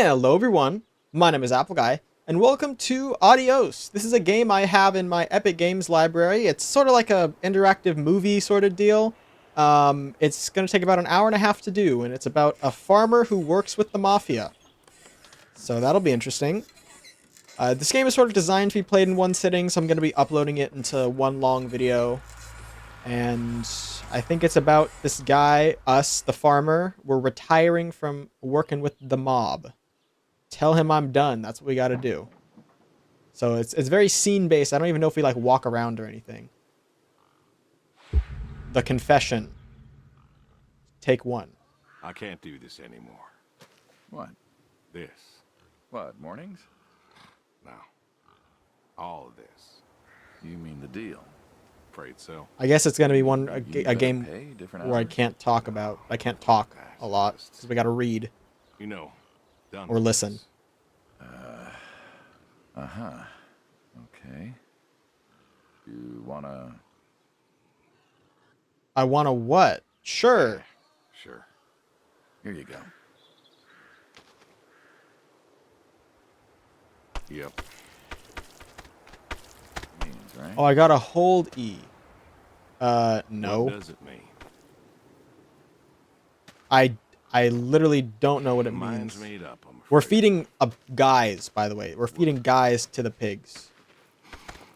Hello everyone, my name is Apple Guy, and welcome to Adios. This is a game I have in my Epic Games library. It's sort of like a interactive movie sort of deal. It's going to take about an hour and a half to do, and it's about a farmer who works with the Mafia. So that'll be interesting. This game is sort of designed to be played in one sitting, so I'm going to be uploading it into one long video. And I think it's about this guy, us, the farmer. We're retiring from working with the mob. Tell him I'm done. That's what we got to do. So it's very scene based. I don't even know if we like walk around or anything. The confession. Take one. I can't do this anymore. What? This. What, mornings? No. All of this. You mean the deal? Afraid so. I guess it's gonna be You a gotta game pay different where I hours? can't talk about. I can't talk a lot because we got to read You know, done or with listen. this. Uh-huh. Okay. You wanna... I want to what? Sure. Sure. Here you go. Yep. Means, right? Oh, I gotta hold E. What No. does it mean? I literally don't know what it Mine's means. made up, I'm afraid. We're feeding guys, by the way. We're feeding guys to the pigs.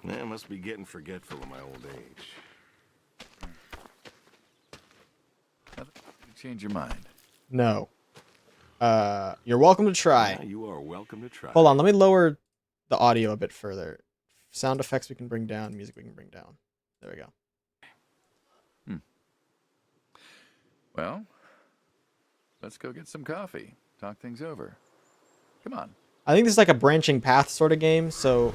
I must be getting forgetful in my old age. You change your mind. No. You're welcome to try. Yeah, you are welcome to try. Hold on, let me lower the audio a bit further. Sound effects we can bring down, music we can bring down. There we go. Well, let's go get some coffee. Talk things over. Come on. I think this is like a branching path sort of game, so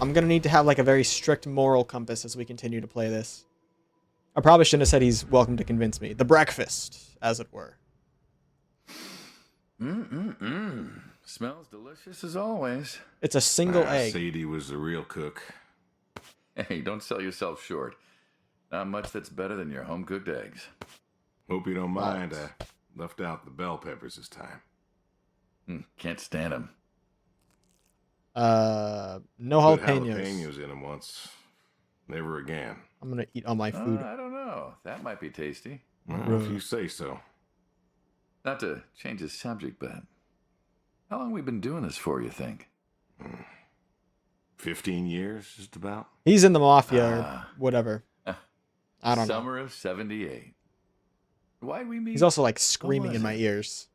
I'm gonna need to have like a very strict moral compass as we continue to play this. I probably shouldn't have said he's welcome to convince me. The breakfast, as it were. Smells delicious as always. It's a single egg. Sadie was the real cook. Hey, don't sell yourself short. Not much that's better than your home-cooked eggs. Hope you don't mind. I left out the bell peppers this time. Can't stand them. No Put jalapenos. jalapenos in them once. Never again. I'm gonna eat all my food. I don't know. That might be tasty. Well, if you say so. Not to change the subject, but how long we been doing this for, you think? 15 years, just about. He's in the Mafia or whatever. I don't know. Summer of 78. Why'd we meet? He's also like screaming in my ears.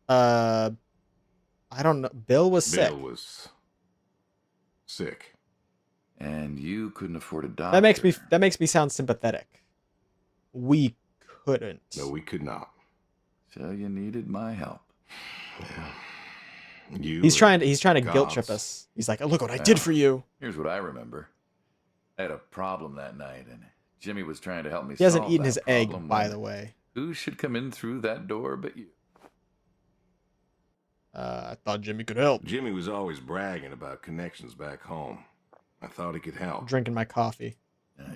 I don't know. Bill was sick. Bill was sick. And you couldn't afford a doctor. That makes me sound sympathetic. We couldn't. No, we could not. So you needed my help. You He's trying to guilt gods. trip us. He's like, oh, look what I did for you. Here's what I remember. I had a problem that night, and Jimmy was trying to help me He hasn't solve eaten that his egg, problem by when the way. Who should come in through that door but you? I thought Jimmy could help. Jimmy was always bragging about connections back home. I thought he could help. Drinking my coffee.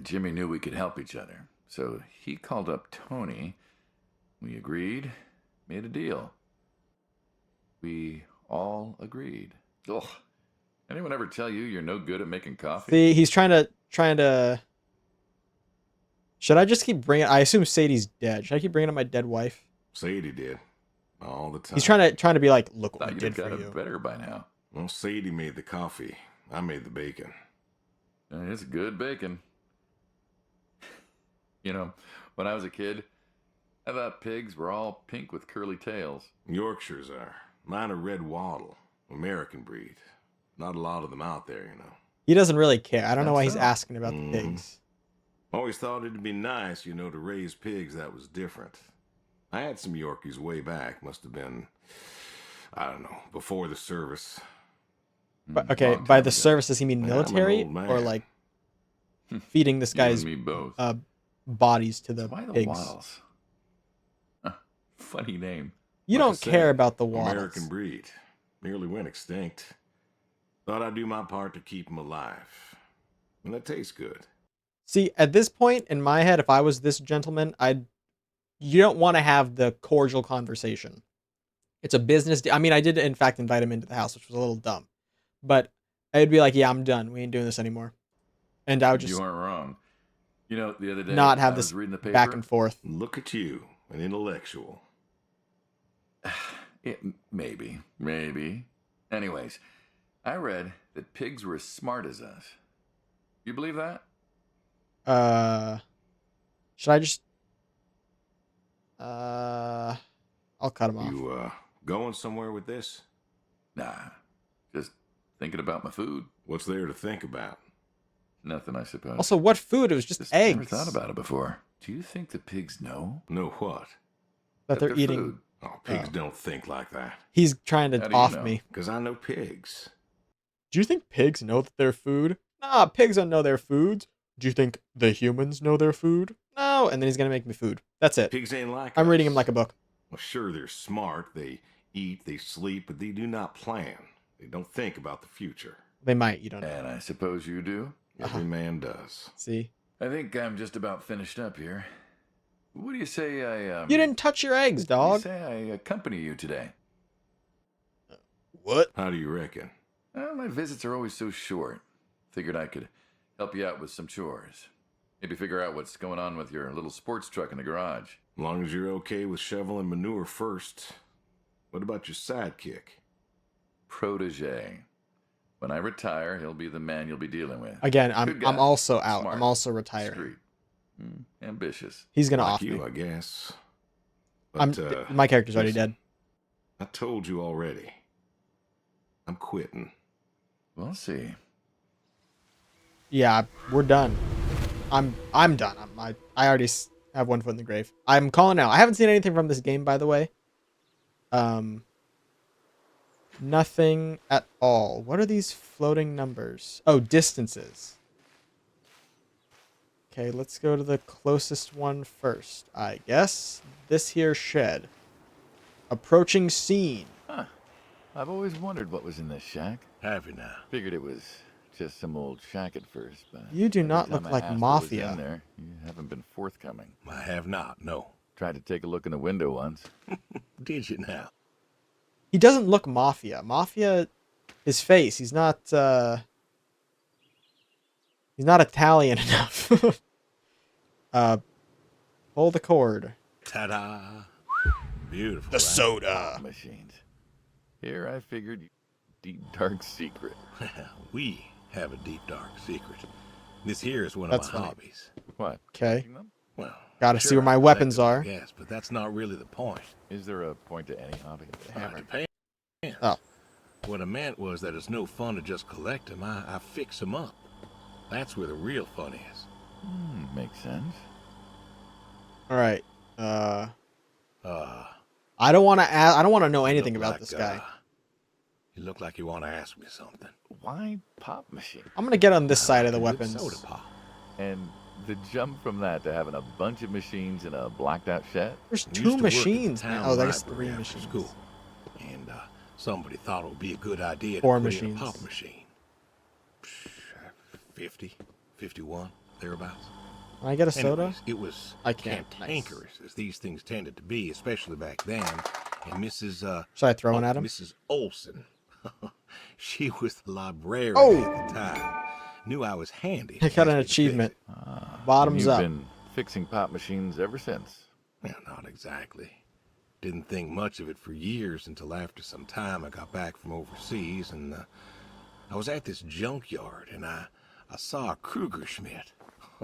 Jimmy knew we could help each other, so he called up Tony. We agreed, made a deal. We all agreed. Ugh. Anyone ever tell you you're no good at making coffee? See, he's trying to. Should I just keep bringing? I assume Sadie's dead. Should I keep bringing up my dead wife? Sadie did. All the time. He's trying to be like, look what Thought we you'd did have for got it you. better by now. Well, Sadie made the coffee. I made the bacon. It's good bacon. You know, when I was a kid, I thought pigs were all pink with curly tails. Yorkshires are. Mine are red wattle. American breed. Not a lot of them out there, you know. He doesn't really care. I don't know why That's he's so. asking about the pigs. Always thought it'd be nice, you know, to raise pigs that was different. I had some Yorkies way back. Must have been, I don't know, before the service. But, okay, Long by time the ago. service, does he mean I'm an military old man. or like feeding this You and guy's me both. bodies to the Why the pigs? Waddles? Funny name. You Like I don't said, care about the waddles. American breed. Nearly went extinct. Thought I'd do my part to keep them alive. And that tastes good. See, at this point in my head, if I was this gentleman, you don't want to have the cordial conversation. It's a business deal. I mean, I did in fact invite him into the house, which was a little dumb, but I'd be like, yeah, I'm done. We ain't doing this anymore, and I would You just aren't wrong. You know, the other day not have I this was reading the back paper. and forth. Look at you, an intellectual. Maybe. Anyways, I read that pigs were as smart as us. You believe that? Should I just I'll cut him off. You going somewhere with this? Nah, just thinking about my food. What's there to think about? Nothing, I suppose. Also, what food? It was just eggs. Never thought about it before. Do you think the pigs know Know what? that they're eating. food? Oh, pigs don't think like that. He's trying How to do you off know? me. Because I know pigs. Do you think pigs know that they're food? Nah, pigs don't know their foods. Do you think the humans know their food? No, and then he's gonna make me food. That's it. Pigs ain't like I'm us. reading him like a book. Well, sure, they're smart. They eat, they sleep, but they do not plan. They don't think about the future. They might, you don't know. And I suppose you do? Every man does. See? I think I'm just about finished up here. What do you say I, You didn't touch your eggs, What do dog. you say I accompany you today? What? How do you reckon? Well, my visits are always so short. Figured I could help you out with some chores. Maybe figure out what's going on with your little sports truck in the garage. As long as you're okay with shoveling manure first. What about your sidekick? Protege. When I retire, he'll be the man you'll be dealing with. Again, Good I'm guy. also out. Smart. I'm also retiring. Street. Ambitious. He's gonna Like off you, me. I guess. But, My character's already listen, dead. I told you already. I'm quitting. We'll see. Yeah, we're done. I'm done. I already have one foot in the grave. I'm calling out. I haven't seen anything from this game, by the way. Nothing at all. What are these floating numbers? Oh, distances. Okay, let's go to the closest one first. I guess this here shed. Approaching scene. Huh. I've always wondered what was in this shack. Have you now? Figured it was just some old shack at first, but You do every not time look I like asked what was Mafia. in there, you haven't been forthcoming. I have not, no. Tried to take a look in the window once. Did you now? He doesn't look Mafia. Mafia, his face. He's not Italian enough. Pull the cord. Ta-da! Beautiful. The soda. Machines. Here I figured deep dark secret. We have a deep, dark secret. This here is one of That's my funny. hobbies. What? Okay. Collecting them? Well, Gotta see where my weapons are. Yes, but that's not really the point. Is there a point to any hobby? Depends. Oh. What I meant was that it's no fun to just collect them. I fix them up. That's where the real fun is. Makes sense. All right. Uh, I don't want to. I don't want to know you anything look about like, this guy. You look like you want to ask me something. Why pop machine? I'm gonna get on this side of the Good weapons. Soda pop. And the jump from that to having a bunch of machines in a blacked out shed? There's I used to two work at machines. the Man. town Oh, there's library three after machines. School. And somebody thought it would be a good idea Four to put in machines. a pop machine. 50, 51, thereabouts. Can I get a soda? Anyways, it was I can't. cantankerous, as these things tended to be, especially back then. And Mrs. Should I throw one at him? Mrs. Olson. She was the librarian Oh! at the time. Knew I was handy. I got an asked me to fix achievement. it. Bottoms You've up. been fixing pop machines ever since. Well, not exactly. Didn't think much of it for years until after some time I got back from overseas, and I was at this junkyard, and I saw a Kruger Schmidt.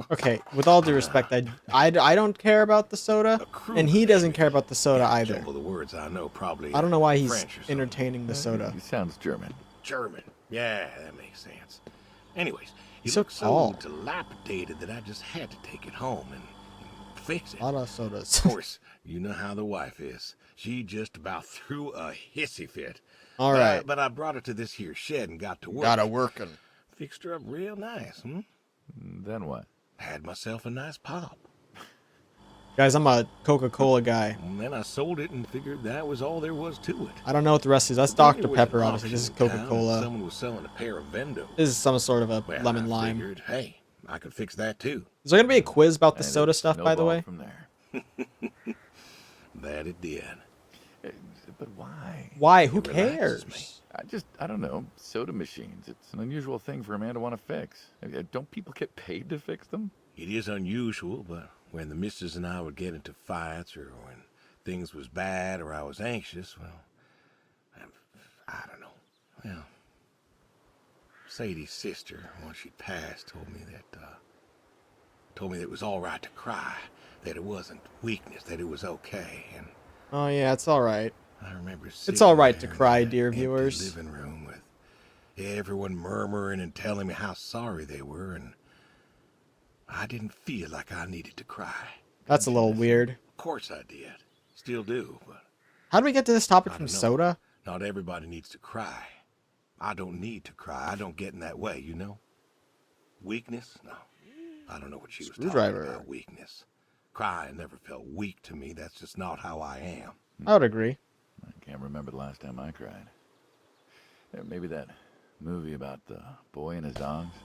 Okay, with all due respect, I don't care about the soda, and he doesn't care about the soda either. Jumble the words I know, probably. I don't know why he's French or something. entertaining the soda. He sounds German. German. Yeah, that makes sense. Anyways, he He's so looked tall. so dilapidated that I just had to take it home and fix it. A lot of sodas. Of course, you know how the wife is. She just about threw a hissy fit. All right. But I brought her to this here shed and got to work. Got to working. Fixed her up real nice, Then what? Had myself a nice pop. Guys, I'm a Coca-Cola guy. And then I sold it and figured that was all there was to it. I don't know what the rest is. That's Then Dr. there was Pepper, an obviously. This is auction in town, and Coca-Cola. Someone was selling a pair of Vendo. This is some sort of a Well, lemon I lime. figured, hey, I could fix that too. Is there going to be a quiz about the And soda it stuff, by the snowballed way? From there. That it did. but why? Why? Who It relaxes cares? I don't know. Soda machines. It's an unusual thing for a man to want to fix. Don't people get paid to fix them? It is unusual, but when the missus and I would get into fights, or when things was bad, or I was anxious, well, I don't know. Well, Sadie's sister, once she passed, told me that it was all right to cry, that it wasn't weakness, that it was okay. And Oh yeah, it's all right. I remember It's all right to sitting there in cry, that dear empty viewers. living room with everyone murmuring and telling me how sorry they were, and I didn't feel like I needed to cry. That's a little weird. Of course I did. Still do, but How do we get to this topic I from don't know. soda? Not everybody needs to cry. I don't need to cry. I don't get in that way, you know? Weakness? No. I don't know what she was talking Screwdriver. about, weakness. Crying never felt weak to me. That's just not how I am. I would agree. I can't remember the last time I cried. Maybe that movie about the boy and his dogs.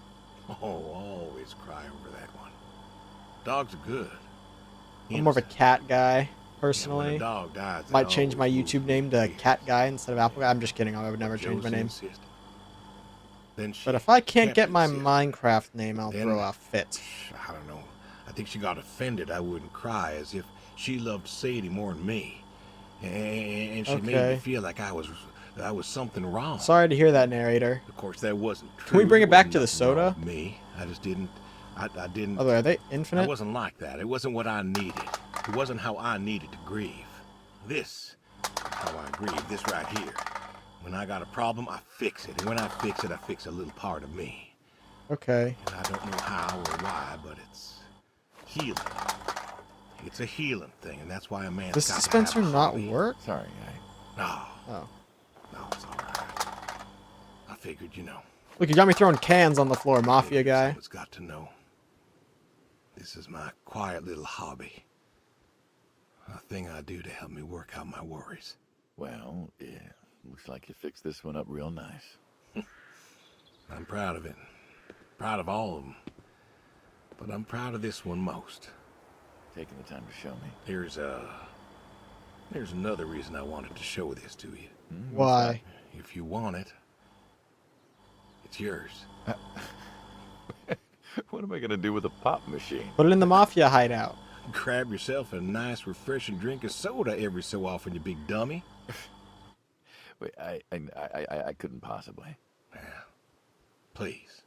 Oh, always cry over that one. Dogs are good. I'm more of a cat guy, When a personally. dog dies, they Might change my always YouTube move name to me. Cat Guy instead of Apple Guy. I'm just kidding. I would never change my Josie name. insisted. Then she But if I can't kept get my insisting. Minecraft name, I'll Then- throw a fit. I don't know. I think she got offended I wouldn't cry, as if she loved Sadie more than me. And she made Okay. me feel like I was something wrong. Sorry to hear that, narrator. Of course, that wasn't true. Can we bring it back There to the wasn't nothing wrong soda? with me. I just didn't. I didn't. By the way, are they I infinite? wasn't like that. It wasn't what I needed. It wasn't how I needed to grieve. This is how I grieve. This right here. When I got a problem, I fix it. And when I fix it, I fix a little part of me. Okay. And I don't know how or why, but it's healing. It's a healing thing, and that's why a man's Does got dispenser to have a not hobby. work? Sorry, No, Oh. no, it's all right. I figured, you know. Look, you got me throwing cans on the floor, Mafia guy. Someone's got to know. This is my quiet little hobby. A thing I do to help me work out my worries. well, yeah, looks like you fixed this one up real nice. I'm proud of it. Proud of all of them. But I'm proud of this one most. Taking the time to show me. There's another reason I wanted to show this to you. Why? If you want it, it's yours. What am I gonna do with a pop machine? Put it in the Mafia hideout. Grab yourself a nice, refreshing drink of soda every so often, you big dummy. Wait, I couldn't possibly. Yeah. Please.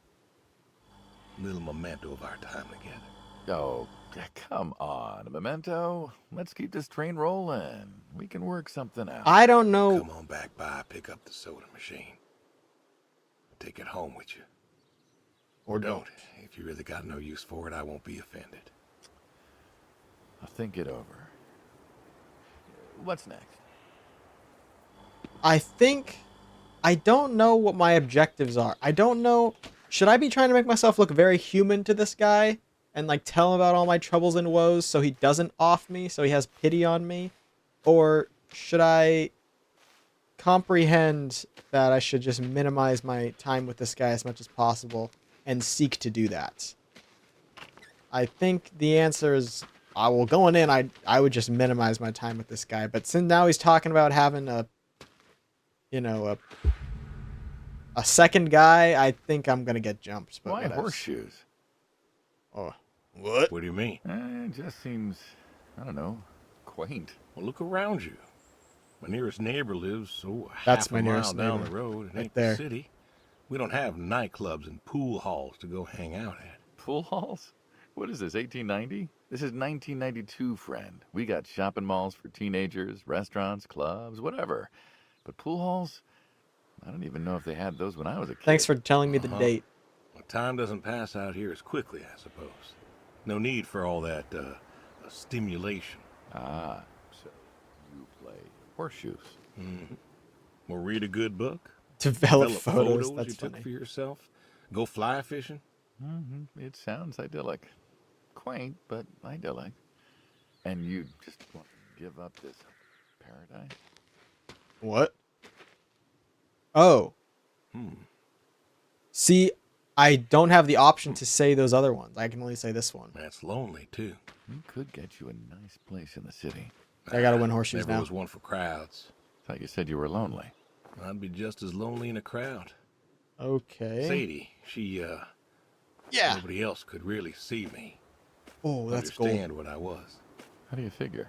A little memento of our time together. Oh, come on, a memento. Let's keep this train rolling. We can work something out. I don't know. Come on back by, pick up the soda machine. Take it home with you. Or don't. If you really got no use for it, I won't be offended. I'll think it over. What's next? I don't know what my objectives are. I don't know. Should I be trying to make myself look very human to this guy and like tell him about all my troubles and woes so he doesn't off me, so he has pity on me? Or should I comprehend that I should just minimize my time with this guy as much as possible and seek to do that? I think the answer is, going in, I would just minimize my time with this guy. But since now he's talking about having a second guy, I think I'm gonna get jumped. But Why whatevs. horseshoes? Oh, what? What do you mean? It just seems, I don't know, quaint. Well, look around you. My nearest neighbor lives That's half my a mile nearest down neighbor, the road. It right ain't there. the city. We don't have nightclubs and pool halls to go hang out at. Pool halls? What is this, 1890? This is 1992, friend. We got shopping malls for teenagers, restaurants, clubs, whatever. But pool halls? I don't even know if they had those when I was a kid. Thanks for telling me the date. Well, time doesn't pass out here as quickly, I suppose. No need for all that stimulation. Ah, so you play horseshoes. Or read a good book. Develop Develop photos. you That's took funny. for yourself. Go fly fishing. It sounds idyllic. Quaint, but idyllic. And you just want to give up this paradise? What? Oh. See, I don't have the option to say those other ones. I can only say this one. That's lonely, too. We could get you a nice place in the city. I gotta win horseshoes Never now. was one for crowds. thought you said you were lonely. I'd be just as lonely in a crowd. Okay. Sadie, she, Yeah. nobody else could really see me. Oh, that's gold. Understand what I was. How do you figure?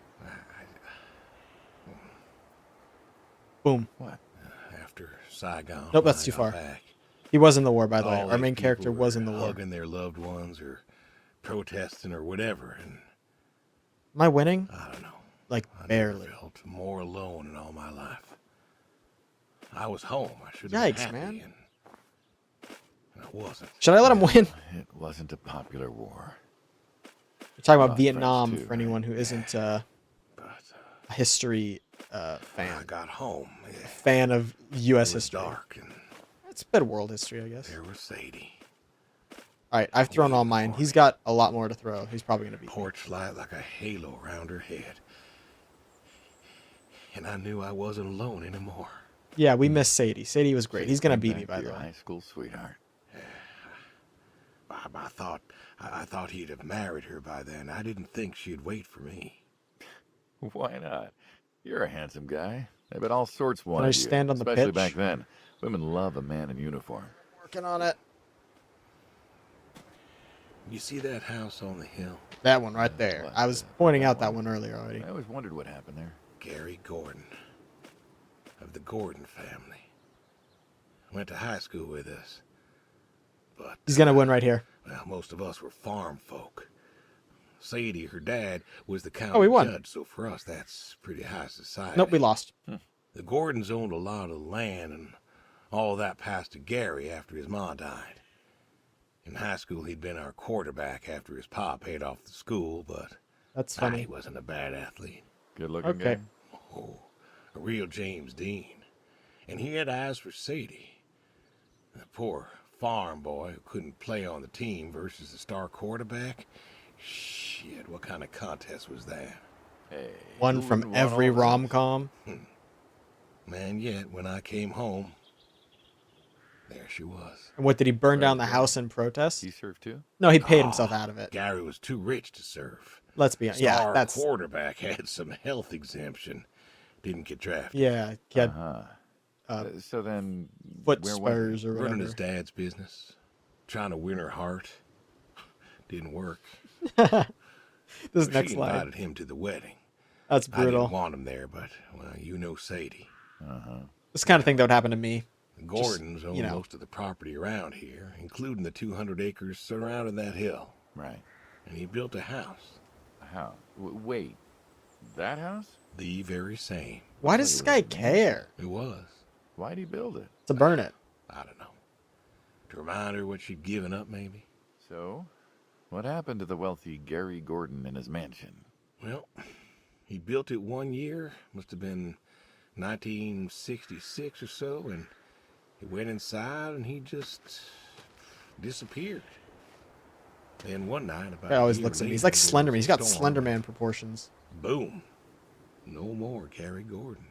Boom. What? After Saigon, Nope, when that's I too got far. back, He was in the war, by the way. all Our these main character people was were in the war. hugging their loved ones or protesting or whatever, and Am I winning? I don't know. Like, I barely. never felt more alone in all my life. I was home. I should have been Yikes, happy, man. and I wasn't. Should I let him win? It wasn't a popular war. We're talking about Lost Vietnam friends too, for anyone who isn't But a history I fan. got home. Fan of U.S. It was history. dark, and It's a bit of world history, I guess. there was Sadie. All right, I've thrown all mine. He's got a lot more to throw. He's probably going to beat me. Porch light like a halo around her head. And I knew I wasn't alone anymore. Yeah, we miss Sadie. Sadie was great. He's going to beat me, Back by to the your way. high school sweetheart. I thought he'd have married her by then. I didn't think she'd wait for me. Why not? You're a handsome guy. I bet all sorts wanted I you, stand on the especially pitch? back then. Women love a man in uniform. Working on it. You see that house on the hill? That one right there. I was pointing out that one earlier already. I always wondered what happened there. Gary Gordon, of the Gordon family. Went to high school with us. But He's going to win right here. well, most of us were farm folk. Sadie, her dad, was the Oh, county we won. judge, so for us that's pretty high society. Nope, we lost. The Gordons owned a lot of land, and all that passed to Gary after his ma died. In high school, he'd been our quarterback after his pa paid off the school, but That's he funny. wasn't a bad athlete. Good looking Okay. guy. Oh, a real James Dean. And he had eyes for Sadie. The poor farm boy who couldn't play on the team versus the star quarterback. Shit, what kind of contest was that? Hey, One who from wouldn't want every all those? rom-com. Man, yet when I came home, there she was. And what, did he burn down the Right. house in protest? He served too? No, he paid himself out of it. Gary was too rich to serve. Let's be honest. Yeah, Star that's... quarterback had some health exemption. Didn't get drafted. Yeah, he had So then, foot where was spurs or Running whatever. his dad's business. Trying to win her heart. Didn't work. This So next she line. invited him to the wedding. That's I brutal. didn't want him there, but, well, you know Sadie. This kind of thing that would happen to me. The Gordons own you know. most of the property around here, including the 200 acres surrounding that hill. Right. And he built a house. How? Wait, that house? The very same. Why does this guy care It was. Why'd he build it? to burn it? I don't know. To remind her what she'd given up, maybe? So, what happened to the wealthy Gary Gordon in his mansion? Well, he built it 1 year. Must have been 1966 or so, and he went inside and he just disappeared. Then one night, about Guy always a year looks at me. He's later, like there Slenderman. was He's a got storm. Slenderman proportions. Boom. No more Gary Gordon.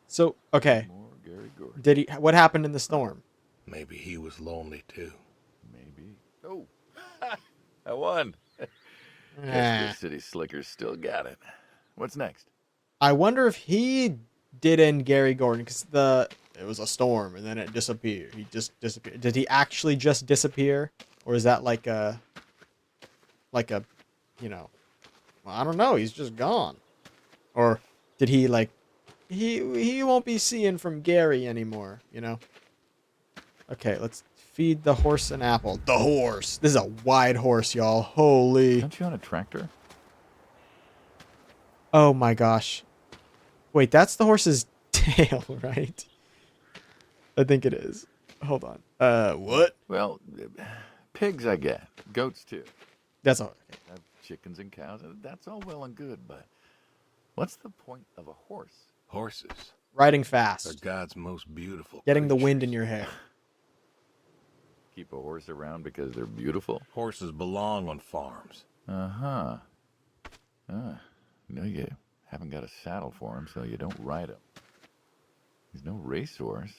So, okay. More Gary Gordon. Did he? What happened in the storm? Maybe he was lonely too. Maybe. Oh, I won. Eh. Guess the city slickers still got it. What's next? I wonder if he did end Gary Gordon because it was a storm and then it disappeared. He just disappeared. Did he actually just disappear, or is that like a, you know, well, I don't know. He's just gone, or did he like, he won't be seeing from Gary anymore. You know. Okay, let's feed the horse an apple. The horse. This is a wide horse, y'all. Holy. Aren't you on a tractor? Oh my gosh. Wait, that's the horse's tail, right? I think it is. Hold on. What? Well, pigs I get. Goats too. That's all. Okay. I have chickens and cows. That's all well and good, but what's the point of a horse? Horses Riding are fast. God's most beautiful. Getting the wind in creatures. your hair. Keep a horse around because they're beautiful? Horses belong on farms. Uh-huh. No, you haven't got a saddle for him, so you don't ride him. He's no racehorse.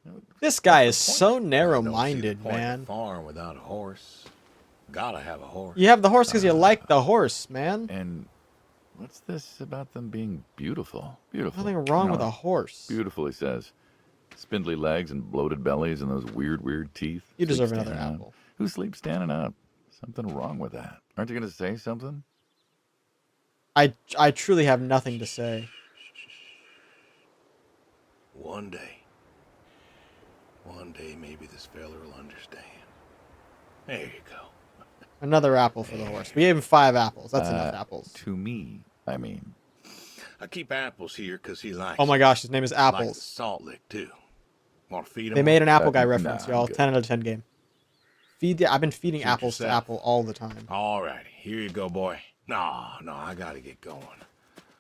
No, This guy is What's the so I don't see the narrow-minded, point of man. farm without a horse. Gotta have a horse. You have the horse because you like the horse, man. and What's this about them being beautiful? Beautiful. Nothing wrong with No. a horse. Beautiful, he says. Spindly legs and bloated bellies and those weird teeth. You Sleep deserve another standing up. apple. Who sleeps standing up? Something wrong with that. Aren't you going to say something? I truly have nothing to say. One day maybe this fella will understand. There you go. Another apple for the horse. We gave him 5 apples. That's enough apples. To me, I mean. I keep apples here because he likes Oh my them. gosh, his name is Likes the Apples. salt lick too. Want to feed him? They made an Apple Guy Nah, reference, I'm y'all. good. 10 out of 10 game. I've been feeding Suit apples to yourself. Apple all the time. All righty, here you go, boy. No, I gotta get going.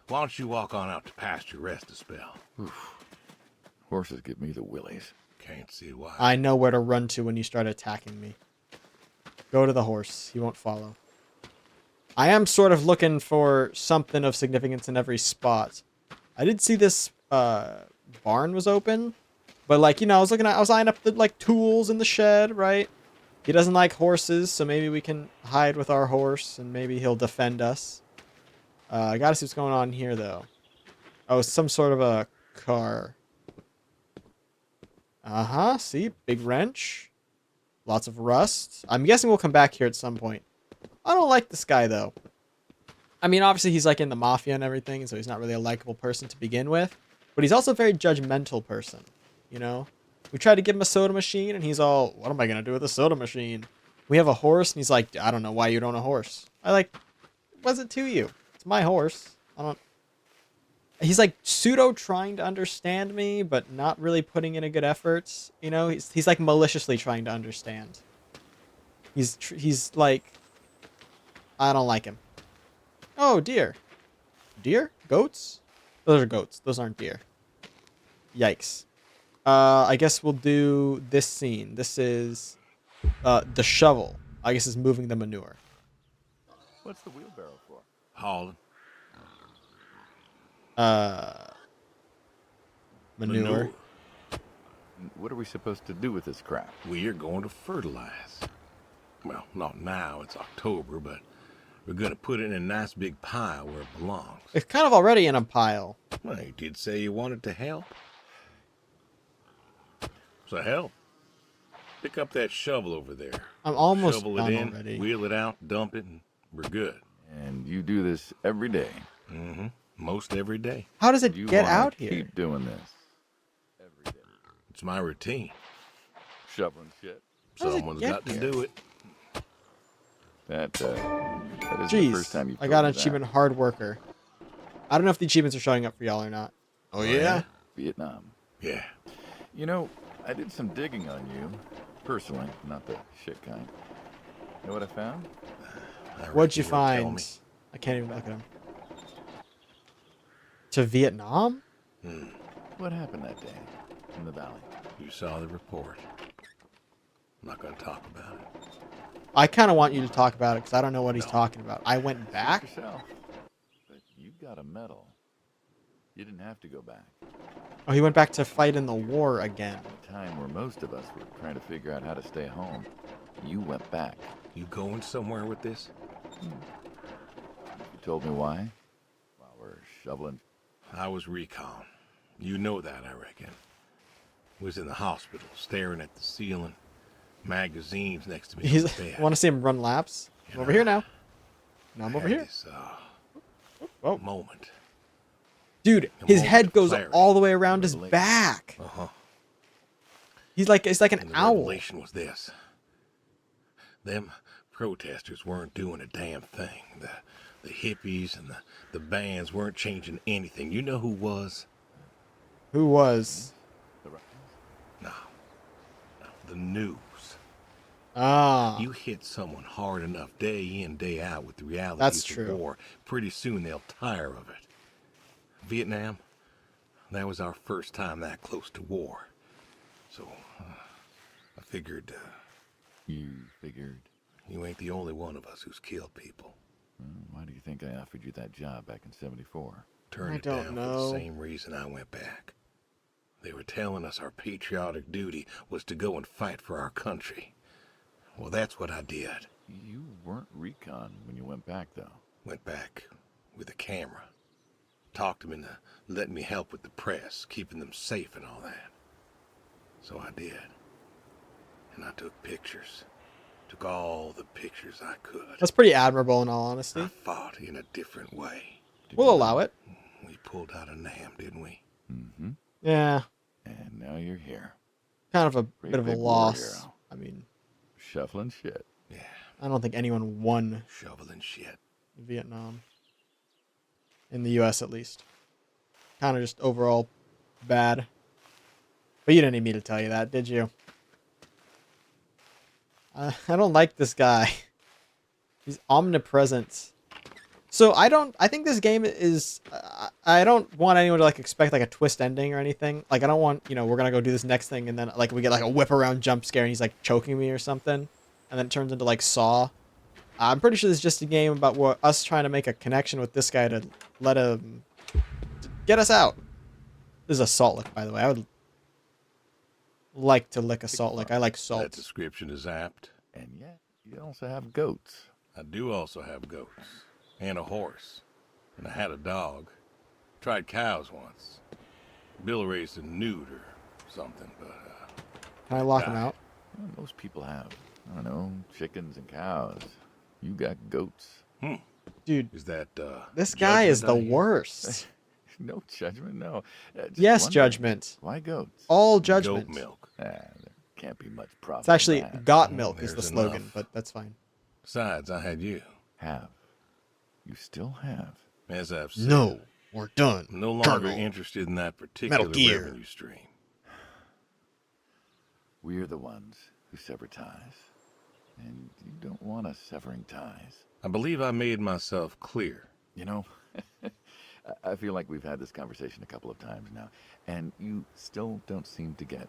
Why don't you walk on out to pasture, rest a spell? Horses give me the willies. Can't see why. I know where to run to when you start attacking me. Go to the horse. He won't follow. I am sort of looking for something of significance in every spot. I did see this barn was open, but like, you know, I was eyeing up the like tools in the shed, right? He doesn't like horses, so maybe we can hide with our horse and maybe he'll defend us. I gotta see what's going on here though. Oh, some sort of a car. Uh-huh, see? Big wrench. Lots of rust. I'm guessing we'll come back here at some point. I don't like this guy, though. I mean, obviously, he's, like, in the Mafia and everything, so he's not really a likable person to begin with. But he's also a very judgmental person, you know? We tried to give him a soda machine, and he's all, what am I going to do with a soda machine? We have a horse, and he's like, I don't know why you don't own a horse. Was it to you? It's my horse. He's like pseudo trying to understand me, but not really putting in a good effort. You know, he's like maliciously trying to understand. He's like, I don't like him. Oh, deer. Deer? Goats? Those are goats. Those aren't deer. Yikes. I guess we'll do this scene. This is the shovel. I guess is moving the manure. What's the wheelbarrow for? Hauling. Manure. What are we supposed to do with this crap? We're going to fertilize. Well, not now, it's October, but we're going to put it in a nice big pile where it belongs. It's kind of already in a pile. Well, you did say you wanted to help. So help. Pick up that shovel over there. I'm almost Shovel done it in, already. wheel it out, dump it, and we're good. And you do this every day. Mm-hmm. Most every day. How does it You get wanna out here? Keep doing this every day. It's my routine. Shoveling shit. How does it Someone's get got to here? do it. That is the first time Jeez, you. I got an achievement hard worker. I don't know if the achievements are showing up for y'all or not. Oh, yeah? Vietnam. Yeah. You know, I did some digging on you, personally, not the shit kind. You know what I found? What'd you reckon you'll tell find? me. I can't even look at him. To Vietnam? What happened that day in the valley? You saw the report. I'm not going to talk about it. I kind of want you to talk about it because I don't know what he's talking about. I went back. Yourself. But you got a medal. You didn't have to go back. Oh, he went back to fight in the war again. A time where most of us were trying to figure out how to stay home. You went back. You going somewhere with this? You told me why? While we're shoveling. I was recon. You know that, I reckon. Was in the hospital, staring at the ceiling. Magazines next to me on He's. the bed. Want to see him run laps? I'm over here now. No, I'm over Had here. This, Whoa. moment. Dude, A his moment head of goes clarity. all the way around his Revelation. back. Uh-huh. It's like an And the owl. revelation was this. Them protesters weren't doing a damn thing. The hippies and the bands weren't changing anything. You know who was? Who was? The Russians? No. The news. Ah. You hit someone hard enough day in, day out with the realities That's of true. war, pretty soon they'll tire of it. Vietnam, that was our first time that close to war. So, I figured You figured. you ain't the only one of us who's killed people. Why do you think I offered you that job back in '74? Turned I it don't down know. for the same reason I went back. They were telling us our patriotic duty was to go and fight for our country. Well, that's what I did. You weren't recon when you went back, though. Went back with a camera. Talked him into letting me help with the press, keeping them safe and all that. So I did. And I took pictures. Took all the pictures I could. That's pretty admirable in all I honesty. fought in a different way. We'll allow it. We pulled out a Nam, didn't we? Mm-hmm. Yeah. And now you're here. Kind of a Great bit of a big war loss. hero. I mean, Shuffling shit. Yeah, I don't think anyone won shoveling shit. Vietnam. In the US at least. Kind of just overall bad. But you didn't need me to tell you that, did you? I don't like this guy. He's omnipresent. So I think this game is, I don't want anyone to like expect like a twist ending or anything. Like I don't want, we're going to go do this next thing and then like we get like a whip around jump scare and he's like choking me or something. And then it turns into like Saw. I'm pretty sure this is just a game about us trying to make a connection with this guy to let him get us out. This is a salt lick, by the way. I would like to lick a salt lick. I like That salt. description is apt. And yet, you also have goats. I do also have goats. And a horse. And I had a dog. Tried cows once. Bill raised a newt or something, but Can I lock him out? Well, most people have, I don't know, chickens and cows. You got goats. Dude, is that this guy is the judgment I hear? worst. No judgment, no. Just Yes, wondering, judgment. Why goats? All Goat judgment. milk. There can't be much profit. It's actually in that. got milk is there's the slogan, enough. but that's fine. Besides, I had you. Have. You still have. As I've said, No, we're done. I'm no longer Colonel. interested in that particular Gear. revenue stream. We're the ones who sever ties. And you don't want us severing ties. I believe I made myself clear. You know, I feel like we've had this conversation a couple of times now, and you still don't seem to get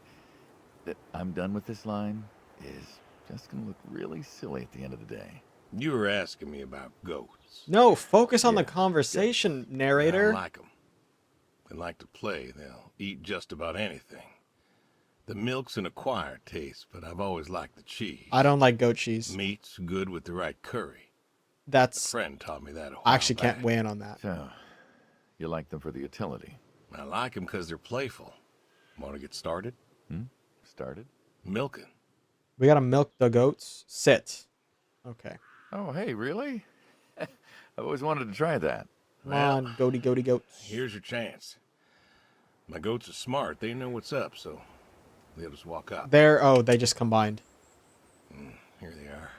that I'm done with this line is just going to look really silly at the end of the day. You were asking me about goats. No, focus on the Yeah, conversation, I narrator. like them. They like to play. They'll eat just about anything. The milk's an acquired taste, but I've always liked the cheese. I don't like goat cheese. Meat's good with the right curry. A That's friend taught me that a while I actually can't back. weigh in on that. So, you like them for the utility. I like them because they're playful. Want to get started? Started? Milking. We gotta milk the goats. Sit. Okay. Oh, hey, really? I've always wanted to try that. Come Well, on, goaty goats. Here's your chance. My goats are smart. They know what's up, so they'll just walk up. They just combined. Here they are.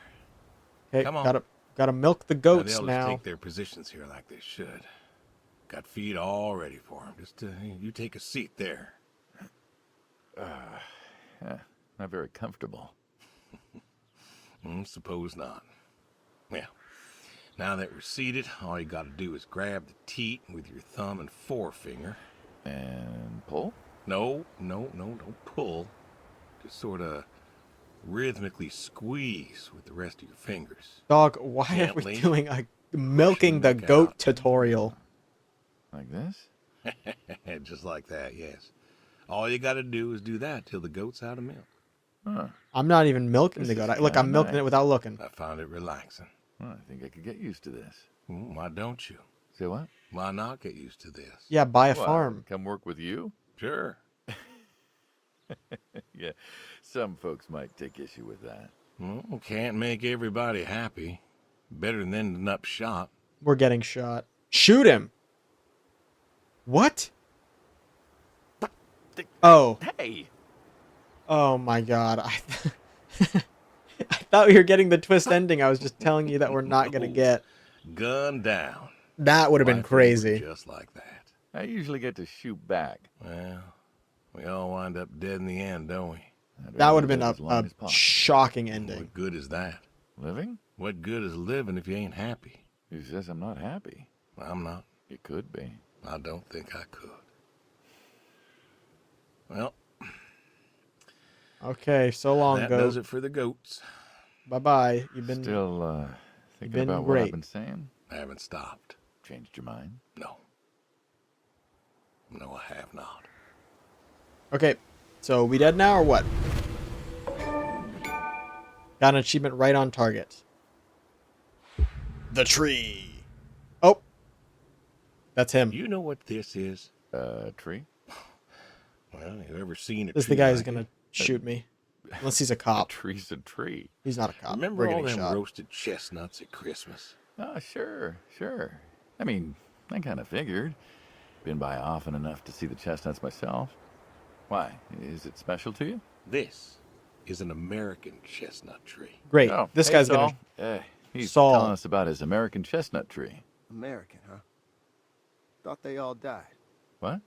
Okay, Come on. gotta milk the Now goats they'll just now. take their positions here like they should. Got feed all ready for them. Just you take a seat there. Not very comfortable. Suppose not. Well, now that we're seated, all you got to do is grab the teat with your thumb and forefinger. And pull? No, don't pull. Just sort of rhythmically squeeze with the rest of your fingers. Dog, why are we Gently doing a milking the milk goat out. tutorial? Like this? Just like that, yes. All you got to do is do that till the goat's out of milk. Huh. I'm not even milking This the goat. is Look, I'm kinda milking it nice. without looking. I found it relaxing. Well, I think I could get used to this. Why don't you? Say what? Why not get used to this? Yeah, buy a What, farm. Come work with you? Sure. Yeah. Some folks might take issue with that. Well, can't make everybody happy. Better than ending up shot. We're getting shot. Shoot him. What? Oh. Hey! Oh my god. I thought we were getting the twist ending. I was just telling you that we're not going to No. get. Gun down. That would have been Life would be crazy. Just like that. I usually get to shoot back. Well, we all wind up dead in the end, don't we? I'd That rather would have been live as long a as possible. shocking ending. What good is that? Living? What good is living if you ain't happy? Who says I'm not happy? I'm not. It could be. I don't think I could. Well, Okay, so long, that goat. does it for the goats. Bye-bye. You've been... Still thinking been about what great. I've been saying? I haven't stopped. Changed your mind? No. No, I have not. Okay, so we dead now or what? Got an achievement right on target. The tree. Oh, That's him. You know what this is? Tree? Well, you ever seen a This is the tree guy who's like gonna it? shoot me. Unless he's a A cop. tree's a tree. He's not a cop. Remember We're all getting them shot. roasted chestnuts at Christmas? Oh, sure. I mean, I kind of figured. Been by often enough to see the chestnuts myself. Why? Is it special to you? This is an American chestnut tree. Great. Oh, This hey, guy's Saul. gonna. He's Saul. telling us about his American chestnut tree. American, huh? Thought they all died. What?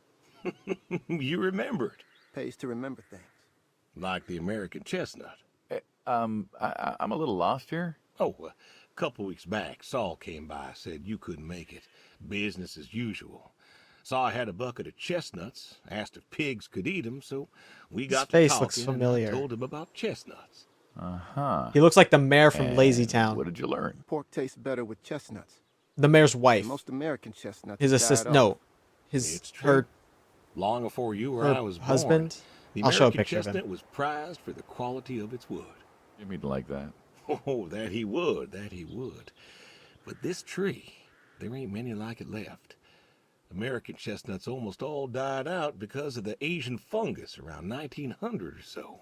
You remembered. Pays to remember things. Like the American chestnut. I'm a little lost here. Oh, a couple weeks back, Saul came by, said you couldn't make it. Business as usual. Saw I had a bucket of chestnuts, asked if pigs could eat them, so we got to face talking, looks familiar. and I told him about chestnuts. Uh-huh. He looks like the mayor from And Lazy Town. What did you learn? Pork tastes better with chestnuts. The mayor's wife. Most American chestnuts. His died assistant. off. No. His It's true. her Long before you or her I was husband. born, the I'll show a American picture of him. chestnut was prized for the quality of its wood. Jimmy'd like that. Oh, that he would. But this tree, there ain't many like it left. American chestnuts almost all died out because of the Asian fungus around 1900 or so.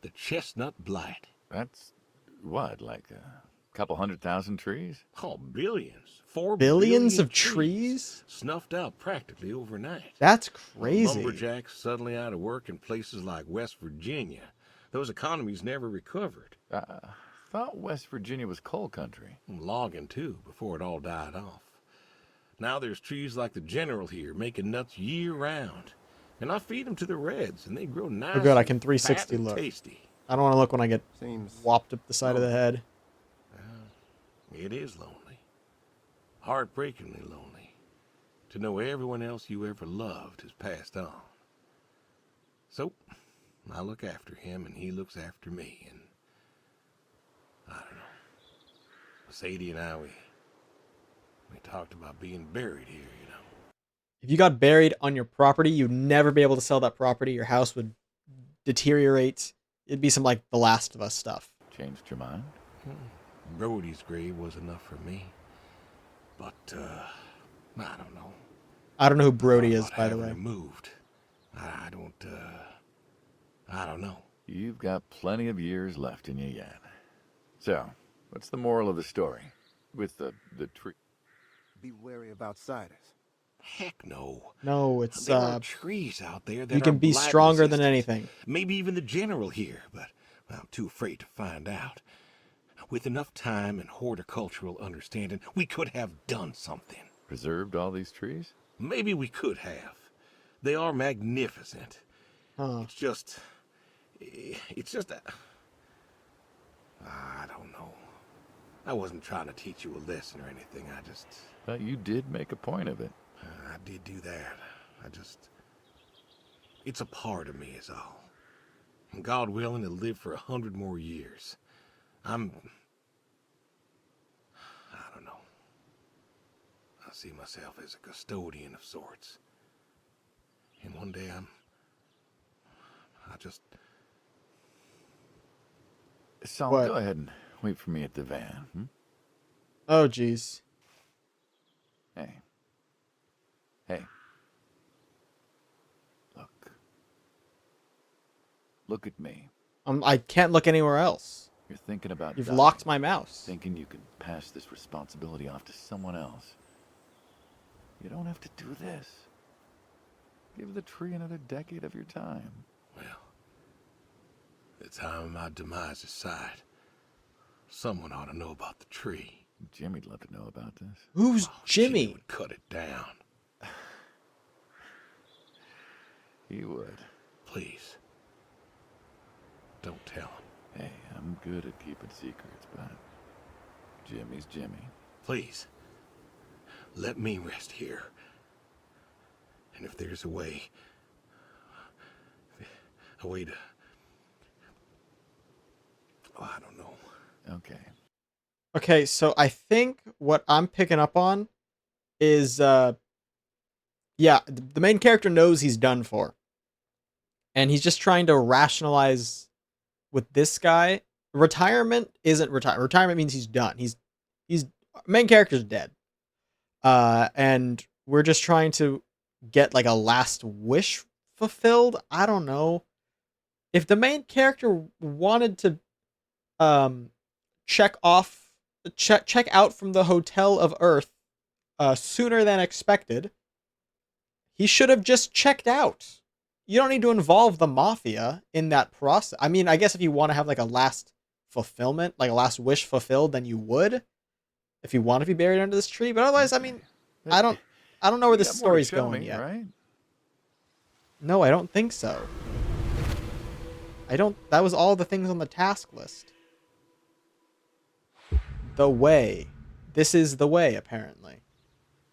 The chestnut blight. That's what, like a couple 100,000 trees? Oh, billions. 4 Billions billion of trees? snuffed out practically overnight. That's crazy. Lumberjacks suddenly out of work in places like West Virginia. Those economies never recovered. Thought West Virginia was coal country. Logging, too, before it all died off. Now there's trees like the General here making nuts year-round. And I feed them to the reds, and they grow nice Oh, good, I and can 360 fat and look. tasty. I don't want to look when I get Seems whopped up the side of the head. It is lonely. Heartbreakingly lonely. To know everyone else you ever loved has passed on. So, I look after him, and he looks after me, and I don't know. Sadie and I, we talked about being buried here, you know. If you got buried on your property, you'd never be able to sell that property. Your house would deteriorate. It'd be some like The Last of Us stuff. Changed your mind? Brody's grave was enough for me. But, I don't know. I don't know who Brody Thought is, about by the having way. it moved. I don't know. You've got plenty of years left in you yet. So, what's the moral of the story? With the tree? be wary of outsiders. Heck no. No, it's There are trees out there that you can are be blight stronger than resistant. anything. Maybe even the General here, but I'm too afraid to find out. With enough time and horticultural understanding, we could have done something. Preserved all these trees? Maybe we could have. They are magnificent. Huh. It's just I don't know. I wasn't trying to teach you a lesson or anything. But you did make a point of it. I did do that. It's a part of me is all. And God willing to live for 100 more years. I don't know. I see myself as a custodian of sorts. And one day Saul, What? go ahead and wait for me at the van. Hmm? Oh, jeez. Hey. Hey. Look. Look at me. I can't look anywhere else. You're thinking about You've dying, locked my mouse. thinking you can pass this responsibility off to someone else. You don't have to do this. Give the tree another decade of your time. well, the time of my demise is sight. Someone ought to know about the tree. Jimmy'd love to know about this. Who's Jimmy Jimmy? would cut it down. He would. Please. Don't tell him. Hey, I'm good at keeping secrets, but Jimmy's Jimmy. Please. Let me rest here. And if there's a way to... Oh, I don't know. Okay. Okay, so I think what I'm picking up on is yeah, the main character knows he's done for. And he's just trying to rationalize with this guy. Retirement isn't retire. Retirement means he's done. He's main character's dead. And we're just trying to get like a last wish fulfilled. I don't know. If the main character wanted to um check off check out from the Hotel of Earth sooner than expected, he should have just checked out. You don't need to involve the Mafia in that process. I mean, I guess if you want to have like a last fulfillment, like a last wish fulfilled, then you would. If you want to be buried under this tree, but otherwise, I mean, I don't, I don't know where You this got more to story's show going me, yet. right? No, I don't think so. I don't. That was all the things on the task list. The way. This is the way, apparently.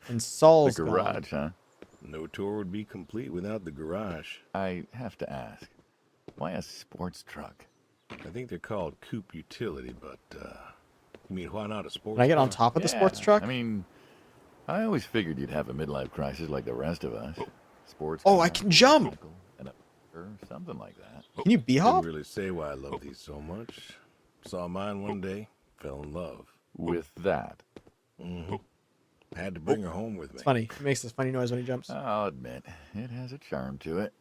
And The Saul's garage, gone. huh? No tour would be complete without the garage. I have to ask, why a sports truck? I think they're called coupe utility, but, you mean why not a sports Can I get on car? top of the sports truck? I mean, I always figured you'd have a midlife crisis like the rest of us. Sports Oh, car, I can jump! vehicle, and or something like that. Can you Couldn't b-hop? really say why I love these so much. Saw mine one day, fell in love. With that, Had to bring her home with me. It's funny. He makes this funny noise when he jumps. I'll admit, it has a charm to it.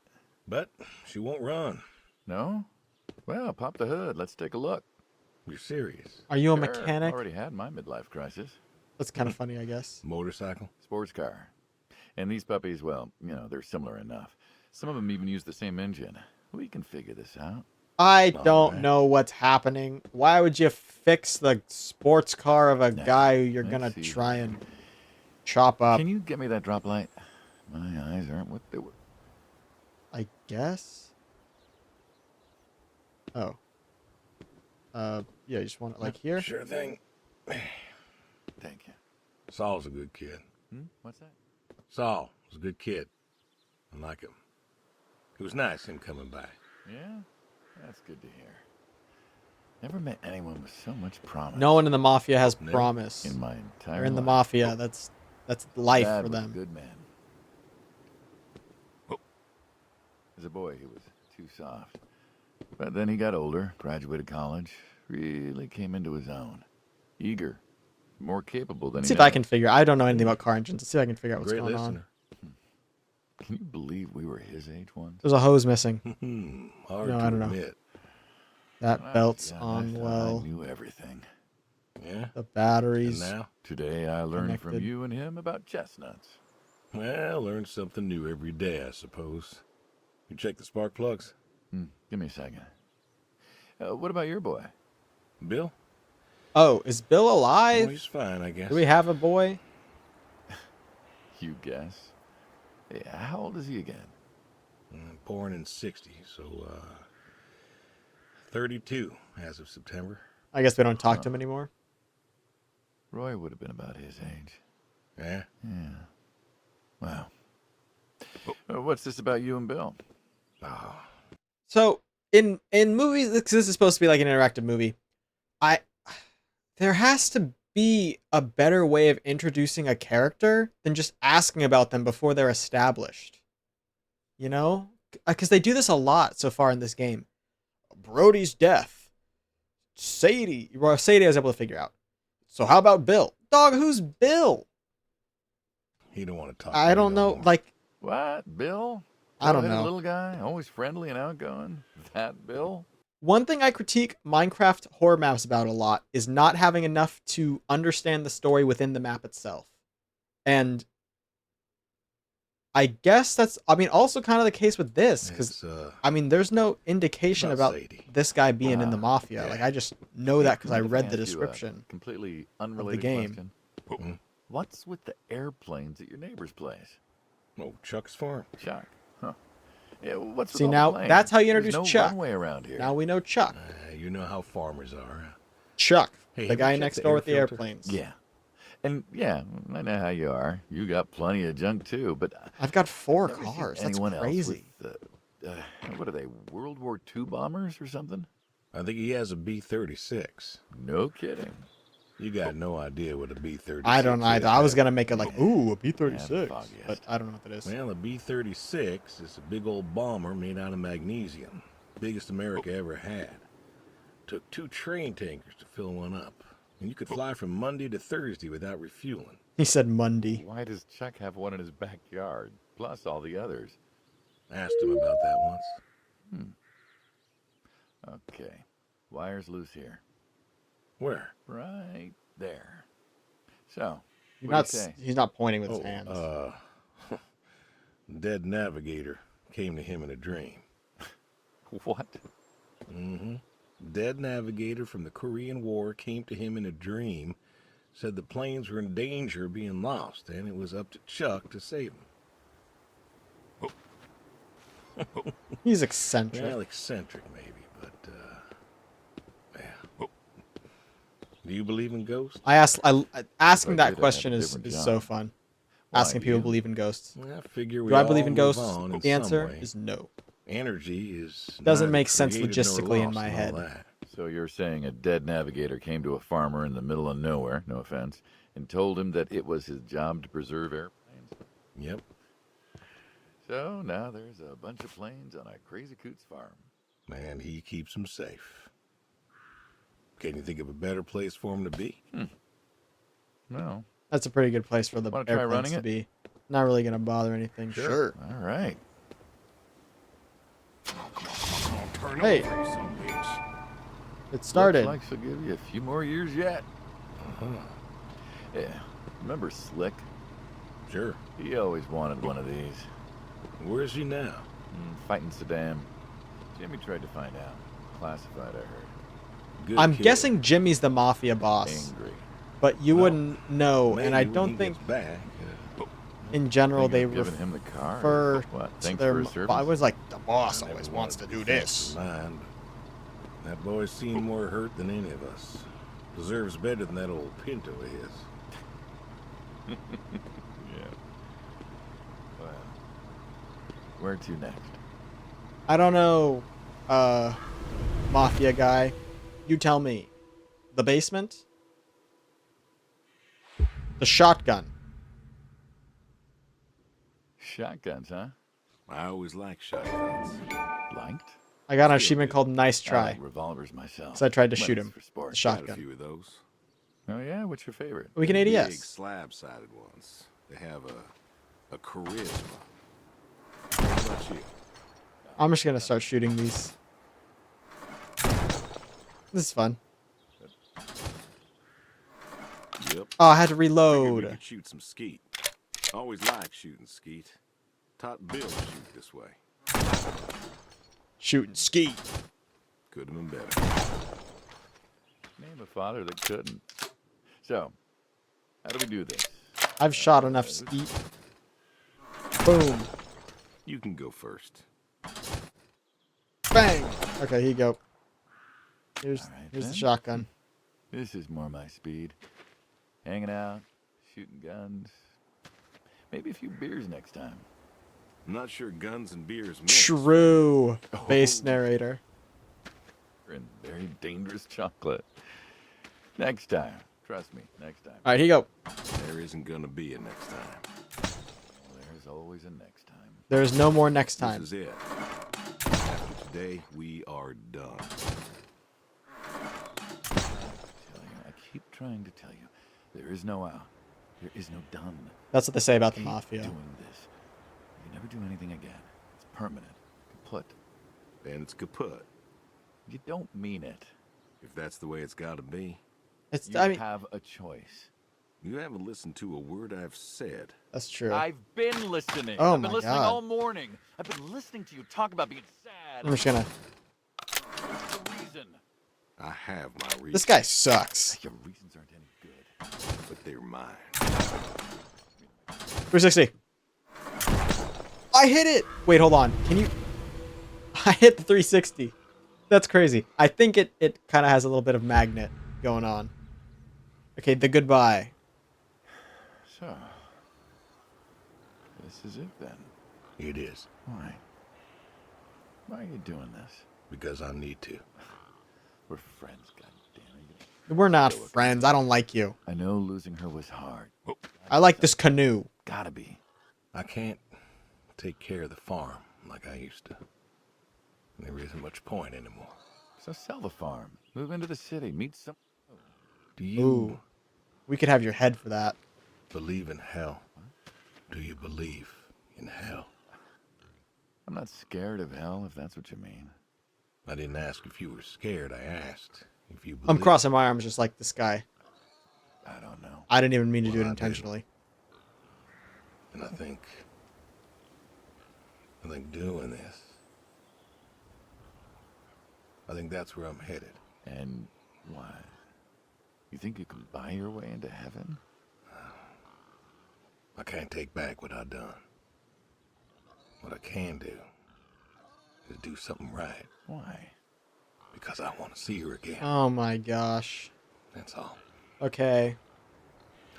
But she won't run. No? Well, pop the hood. Let's take a look. You're serious. Are you a Sure, mechanic? Already had my midlife crisis. That's kind of funny, I guess. Motorcycle? Sports car. And these puppies, well, you know, they're similar enough. Some of them even use the same engine. We can figure this out. I don't Alright. know what's happening. Why would you fix the sports car of a Now, guy who you're let's gonna see try here. and chop up? Can you get me that drop light? My eyes aren't what they were. I guess. Oh. Yeah, you just want it like here? Sure thing. Thank you. Saul's a good kid. What's that? Saul was a good kid. I like him. It was nice him coming by. Yeah? That's good to hear. Never met anyone with so much promise. No one in the Mafia has No. promise. in my entire They're in the life. Mafia. That's life Dad for was a them. good man. As a boy, he was too soft. But then he got older, graduated college, really came into his own. Eager, more capable than Let's he see if I knows. can figure. I don't know anything about car engines. Let's see if I can figure out what's Great going listener. Can you believe we were his age once? There's a hose missing. Hard No, to I don't know. admit. That Well, belt's yeah, I on thought well. I knew everything. Yeah? The And batteries. now? Today I learned from Connected. you and him about chestnuts. Well, learn something new every day, I suppose. You check the spark plugs? Give me a second. What about your boy? Bill? Oh, is Bill Oh, alive? he's fine, I guess. Do we have a boy? You guess. Yeah, how old is he again? Born in 60, so, 32 as of September. I guess we don't talk to him anymore. Roy would have been about his age. Yeah? Yeah. Wow. What's this about you and Bill? Oh, So in movies, this is supposed to be like an interactive movie. There has to be a better way of introducing a character than just asking about them before they're established. You know, because they do this a lot so far in this game. Brody's death. Sadie. Well, Sadie I was able to figure out. So how about Bill? Dog, who's Bill? he don't want to talk. I to me don't no know. more. Like, What, Bill? I don't Go ahead, know. Little guy, always friendly and outgoing. That Bill? one thing I critique Minecraft horror maps about a lot is not having enough to understand the story within the map itself. And I guess that's, I mean, also kind of the case with this, because, It's, I mean, there's no indication about about Sadie. this guy being in the Ah, Mafia. yeah. Like, I just know that because I Mind if read the ask you a description. completely unrelated game. question. What's with the airplanes at your neighbor's place? Oh, Chuck's farm. Chuck. Huh. Yeah, what's with See, all the now, planes? that's how you There's introduce no Chuck. runway around here. Now we know Chuck. You know how farmers are. Chuck, Hey, the have you guy checked next the door air with the filter? airplanes. Yeah. And yeah, I know how you are. You got plenty of junk too, but I've got 4 never seen cars. That's anyone else crazy. with, what are they, World War II bombers or something? I think he has a B-36. No kidding. You got no idea what a B-36 I don't either. is, I was huh? going to make it like, ooh, a Yeah, the B-36. foggiest. But I don't know what that is. Well, a B-36 is a big old bomber made out of magnesium. Biggest America ever had. Took 2 train tankers to fill one up. And you could fly from Monday to Thursday without refueling. He said Monday. Why does Chuck have one in his backyard, plus all the others? Asked him about that once. Okay. Wire's loose here. Where? Right there. So, He's what not. do you say? He's not pointing with his Oh, hands. Dead navigator came to him in a dream. What? Mm-hmm. Dead navigator from the Korean War came to him in a dream, said the planes were in danger of being lost, and it was up to Chuck to save them. He's eccentric. Well, eccentric maybe, but, yeah. Do you believe in ghosts? Asking If I that did, I'd question have a is different so job. fun. Why, Asking do people you? believe in ghosts. Well, I figure we Do I all believe in move ghosts? on in The answer some way. is no. Energy is Doesn't neither make sense created nor logistically in lost my and all head. that. So you're saying a dead navigator came to a farmer in the middle of nowhere, no offense, and told him that it was his job to preserve airplanes? Yep. So now there's a bunch of planes on a crazy coot's farm. And he keeps them safe. Can you think of a better place for him to be? No. That's a pretty good place for the Wanna try airplanes running to it? be. Not really gonna bother anything. Sure. All right. Hey, it started. Looks like she'll give you a few more years yet. Yeah. Remember Slick? Sure. He always wanted one of these. Where's he now? Fighting Saddam. Jimmy tried to find out. Classified, I heard. Good I'm kid. guessing Jimmy's the mafia boss, Angry. but you Well, wouldn't know, and I Maybe when don't he think gets back. in general Thinking they of giving him the car. refer What? to Thanks their. for his service. I was like, the boss I never always wanted wants to be do fancy this. mine, but that boy's seen more hurt than any of us. Deserves better than that old Pinto of his. Yeah. Well, where to next? I don't know, mafia guy. You tell me. The basement? The shotgun. Shotguns, huh? I always like shotguns. Liked? I got an Still achievement do. called Nice I Try. like revolvers myself. So I tried to When shoot it's him. For sport. The Got a shotgun. few of those. Oh yeah, what's your favorite? We can Big ADS. slab-sided ones. They have a charisma. How about you? I'm just gonna start shooting these. This is fun. Yep. Oh, I had to Figured we reload. could shoot some skeet. Always liked shooting skeet. Taught Bill to shoot this way. Shooting skeet. Could have been better. Name a father that couldn't. So, how do we do this? I've shot enough skeet. Boom. You can go first. Bang. Okay, here you go. Here's All right, here's the then. shotgun. This is more my speed. Hanging out, shooting guns. Maybe a few beers next time. I'm not sure guns and beers mix. True. Oh. Base narrator. And very dangerous chocolate. Next time. Trust me, next time. All right, here you go. There isn't gonna be a next time. Well, there's always a next time. There is no more next time. This is it. After today, we are done. Tell you, I keep trying to tell you, there is no out. There is no done. That's what they say about the Keep mafia. doing this. You never do anything again. It's permanent. Kaput. And it's kaput. You don't mean it. If that's the way it's gotta be. It's. You I mean, have a choice. You haven't listened to a word I've said. that's true. I've been listening. Oh I've been my listening God. all morning. I've been listening to you talk about being sad. I'm just gonna. What's the reason? I have my reasons. This guy sucks. Your reasons aren't any good. But they're mine. 360. I hit it. Wait, hold on. Can you? I hit the 360. That's crazy. I think it kind of has a little bit of magnet going on. Okay, the goodbye. So, this is it then. It is. Why? Why are you doing this? Because I need to. We're friends, goddammit. We're not friends. I don't like you. I know losing her was hard. I like this canoe. Gotta be. I can't take care of the farm like I used to. There isn't much point anymore. So sell the farm. Move into the city. Meet some. Do you... Ooh. We could have your head for that. believe in hell? Do you believe in hell? I'm not scared of hell, if that's what you mean. I didn't ask if you were scared. I asked if you I'm believe. crossing my arms just like this guy. I don't know. I didn't even mean to do Well, it I did. intentionally. And I think doing this, I think that's where I'm headed. And why? You think you can buy your way into heaven? I can't take back what I've done. What I can do is do something right, Why? because I want to see her again. Oh my gosh. That's all. Okay.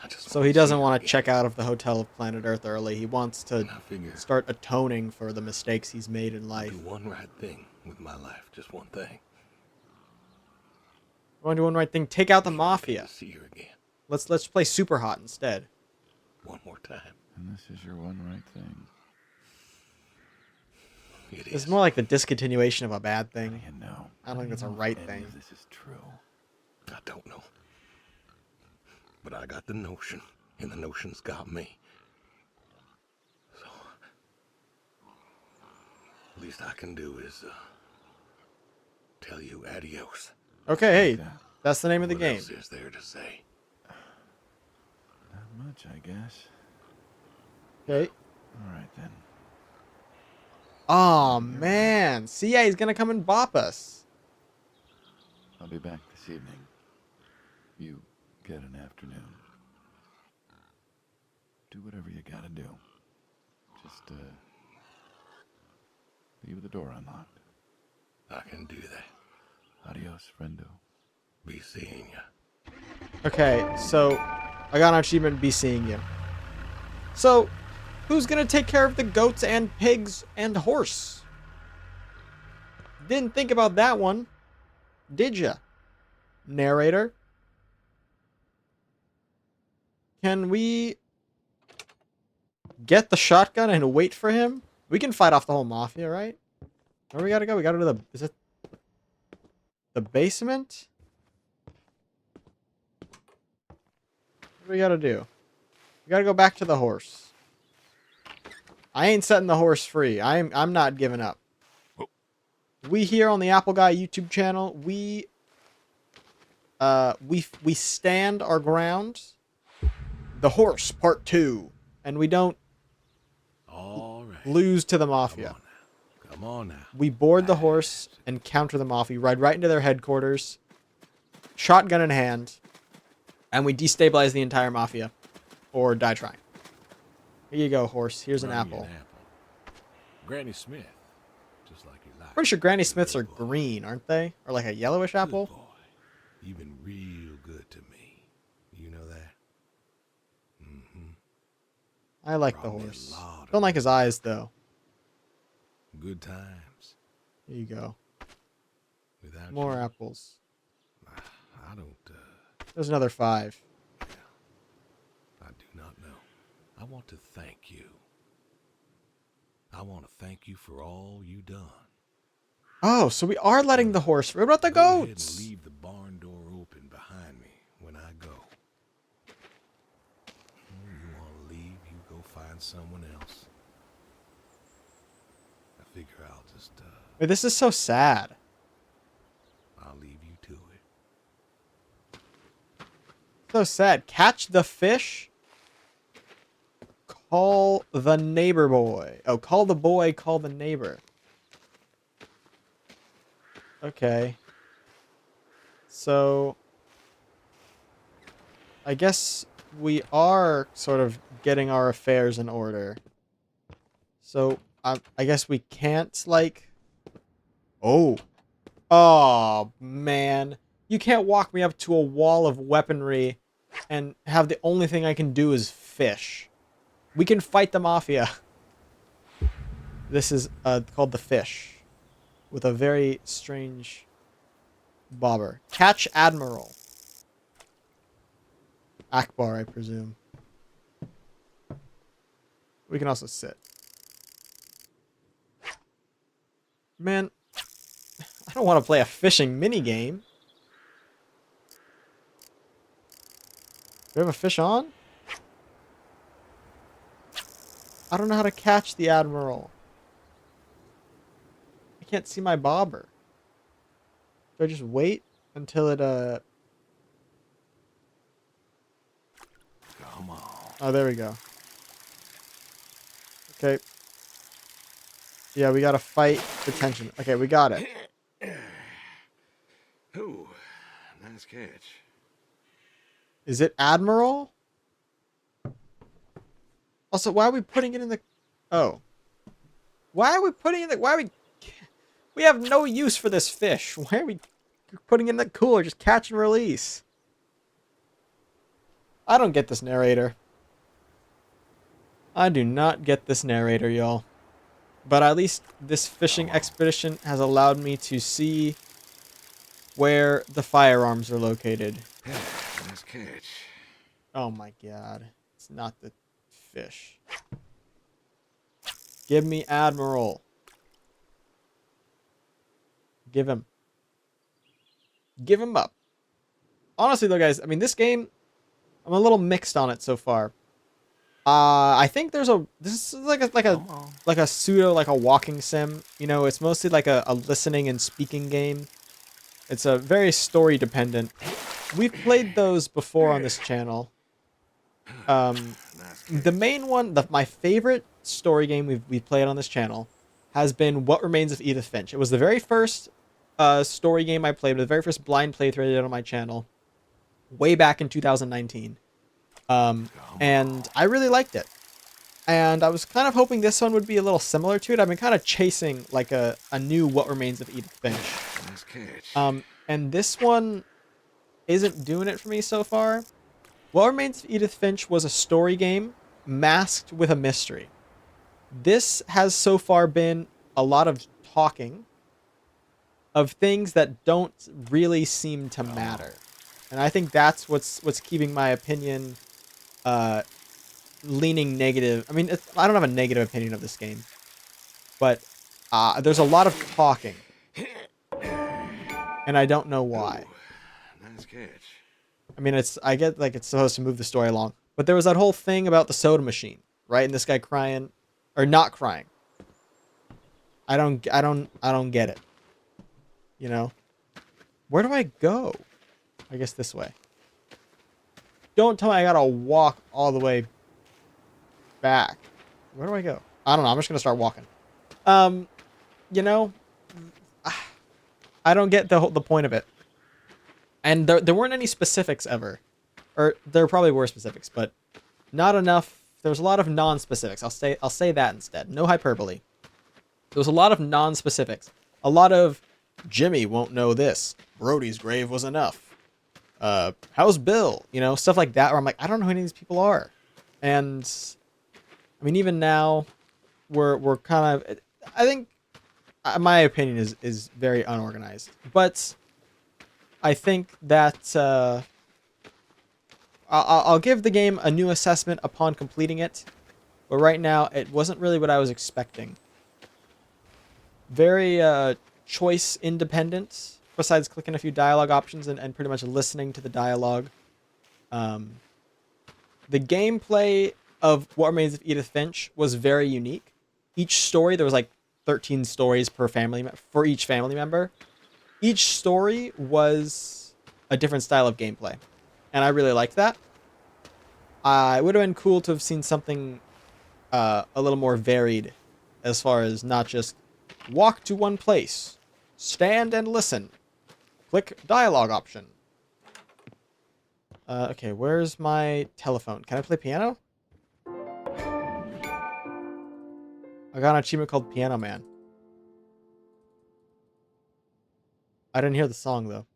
I just So wanna he see doesn't her want to again. check out of the Hotel of Planet Earth early. He wants to And I figure start atoning for the mistakes he's made in I'll life. do one right thing with my life, just one thing. I want to do one right thing. Take out the Get Mafia. to see her again, Let's play Super Hot instead. one more time. And this is your one right thing. It It's is. more like the discontinuation of a bad How do thing. you know? I don't think How do that's you a know if right any thing. of this is true. I don't know, but I got the notion, and the notion's got me. So, the least I can do is tell you adios. Okay, hey, that. that's the name of the What game. else is there to say? Not much, I guess. Okay. All right, then. Oh man. See, yeah, he's gonna come and bop us. I'll be back this evening. You get an afternoon. Do whatever you gotta do. Just, leave the door unlocked. I can do that. Adios, friendo. Be seeing ya. Okay, so I got an achievement. Be seeing you. So, who's gonna take care of the goats and pigs and horse? Didn't think about that one, did ya? Narrator. Can we get the shotgun and wait for him? We can fight off the whole Mafia, right? Where we gotta go? We gotta do the... Is it the basement? What do we gotta do? We gotta go back to the horse. I ain't setting the horse free. I'm not giving up. We here on the Apple Guy YouTube channel, we stand our ground. The horse part 2, and we don't All right. lose to the Come Mafia. on now. Come on now. We board the horse and counter the Mafia, ride right into their headquarters, shotgun in hand, and we destabilize the entire Mafia, or die trying. Here you go, horse. Here's an Bring me apple. Granny Smith, just like you like. Pretty sure Granny Good Smiths are boy. green, aren't they? Or like a yellowish Good apple? boy. You've been real good to me. You know that? I like the Brought me a horse. lot of Don't like his eyes, though. good times. Here you go. Without More you, apples. I don't, There's another 5. I do not know. I want to thank you. I want to thank you for all you done. Oh, so we are letting the horse... What about the Go ahead and goats? leave the barn door open behind me when I go. You want to leave, you go find someone else. I figure I'll just, Wait, this is so sad. I'll leave you to it. So sad. Catch the fish. Call the neighbor boy. Oh, call the boy, call the neighbor. Okay. So, I guess we are sort of getting our affairs in order. So, I guess we can't, like... Oh. Oh, man. You can't walk me up to a wall of weaponry and have the only thing I can do is fish. We can fight the Mafia. This is called the fish. With a very strange bobber. Catch Admiral. Akbar, I presume. We can also sit. Man, I don't want to play a fishing minigame. Do we have a fish on? I don't know how to catch the Admiral. I can't see my bobber. Do I just wait until it, Come on. Oh, there we go. Okay. Yeah, we gotta fight the tension. Okay, we got it. Ooh, nice catch. Is it Admiral? Also, why are we putting it in the... Oh. Why are we putting it in the... Why are we... We have no use for this fish. Why are we putting it in the cooler? Just catch and release. I don't get this narrator. I do not get this narrator, y'all. But at least this fishing expedition has allowed me to see where the firearms are located. Nice catch. Oh my god. It's not the fish. Give me Admiral. Give him. Give him up. Honestly though, guys, I mean, this game, I'm a little mixed on it so far. I think this is like a pseudo, like a walking sim. You know, it's mostly like a listening and speaking game. It's a very story dependent. We've played those before on this channel. The main one, my favorite story game we've played on this channel has been What Remains of Edith Finch. It was the very first story game I played, the very first blind playthrough I did on my channel, way back in 2019. And I really liked it. And I was kind of hoping this one would be a little similar to it. I've been kind of chasing like a new What Remains of Edith Finch. Nice catch. And this one isn't doing it for me so far. What Remains of Edith Finch was a story game masked with a mystery. This has so far been a lot of talking of things that don't really seem to matter. And I think that's what's keeping my opinion leaning negative. I mean, I don't have a negative opinion of this game, but there's a lot of talking, and I don't know why. Ooh, nice catch. I mean, I get like it's supposed to move the story along, but there was that whole thing about the soda machine, right? And this guy crying or not crying. I don't get it. You know, where do I go? I guess this way. Don't tell me I gotta walk all the way back. Where do I go? I don't know. I'm just gonna start walking. You know, I don't get the point of it. And there weren't any specifics ever, or there probably were specifics, but not enough. There was a lot of non-specifics. I'll say that instead. No hyperbole. There was a lot of non-specifics. A lot of Jimmy won't know this. Brody's grave was enough. How's Bill? You know, stuff like that where I'm like, I don't know who any of these people are. And I mean, even now we're kind of, I think my opinion is very unorganized, but I think that I'll give the game a new assessment upon completing it. But right now it wasn't really what I was expecting. Very choice independent, besides clicking a few dialogue options and pretty much listening to the dialogue. The gameplay of What Remains of Edith Finch was very unique. Each story, there was like 13 stories per family for each family member. Each story was a different style of gameplay, and I really liked that. It would have been cool to have seen something a little more varied, as far as not just walk to one place, stand and listen, click dialogue option. Okay, where's my telephone? Can I play piano? I got an achievement called Piano Man. I didn't hear the song, though.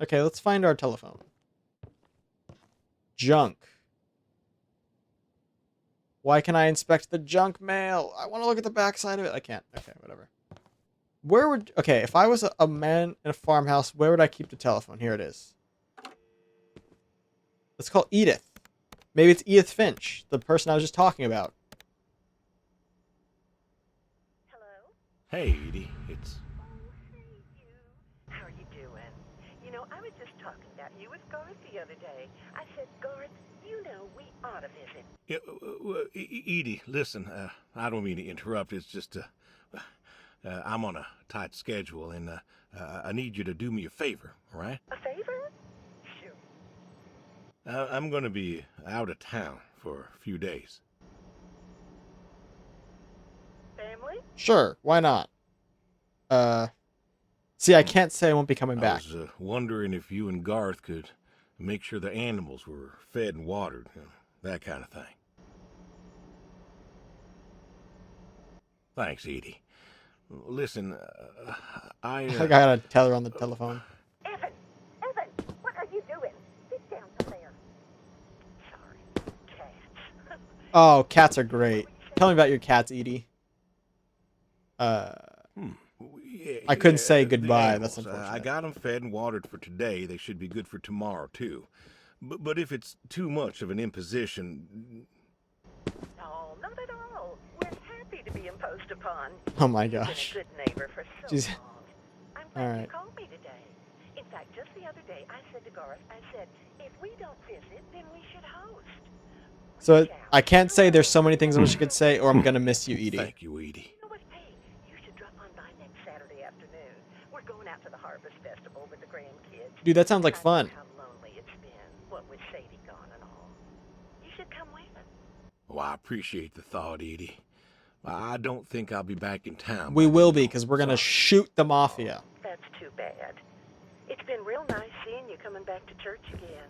Okay, let's find our telephone. Junk. Why can I inspect the junk mail? I want to look at the backside of it. I can't. Okay, whatever. Where would... Okay, if I was a man in a farmhouse, where would I keep the telephone? Here it is. Let's call Edith. Maybe it's Edith Finch, the person I was just talking about. Hey, Edie. It's... How are you doing? You know, I was just talking about you with Garth the other day. I said, Garth, you know, we ought to visit. Yeah, Edie, listen, I don't mean to interrupt. It's just, I'm on a tight schedule, and I need you to do me a favor, all right? A favor? Sure. I'm going to be out of town for a few days. Family? Sure, why not? See, I can't say I won't be coming I back. was wondering if you and Garth could make sure the animals were fed and watered, you know, that kind of thing. Thanks, Edie. Listen, I gotta tell her on the telephone. Evan, what are you doing? Sit down somewhere. Sorry, cats. Oh, cats are great. Tell me about your cats, Edie. Yeah, I couldn't say the goodbye. animals, That's unfortunate. I got them fed and watered for today. They should be good for tomorrow, too. But if it's too much of an imposition... No, not at all. We're happy to be imposed upon. Oh my You've been gosh. a good neighbor for so She's- long. I'm glad All you right. called me today. In fact, just the other day, I said to Garth, if we don't visit, then we should host. So Reach out. I can't say there's so many things I wish I could say, or I'm gonna miss you, Edie. Thank you, Edie. You know what? Hey, you should drop on by next Saturday afternoon. We're going out to the Harvest Festival with the grandkids. Dude, that sounds like I fun. know how lonely it's been, what with Sadie gone and all. You should come with us. Well, I appreciate the thought, Edie. I don't think I'll be back in town. We by will then. be, because we're gonna Sorry. shoot the Mafia. That's too bad. It's been real nice seeing you coming back to church again.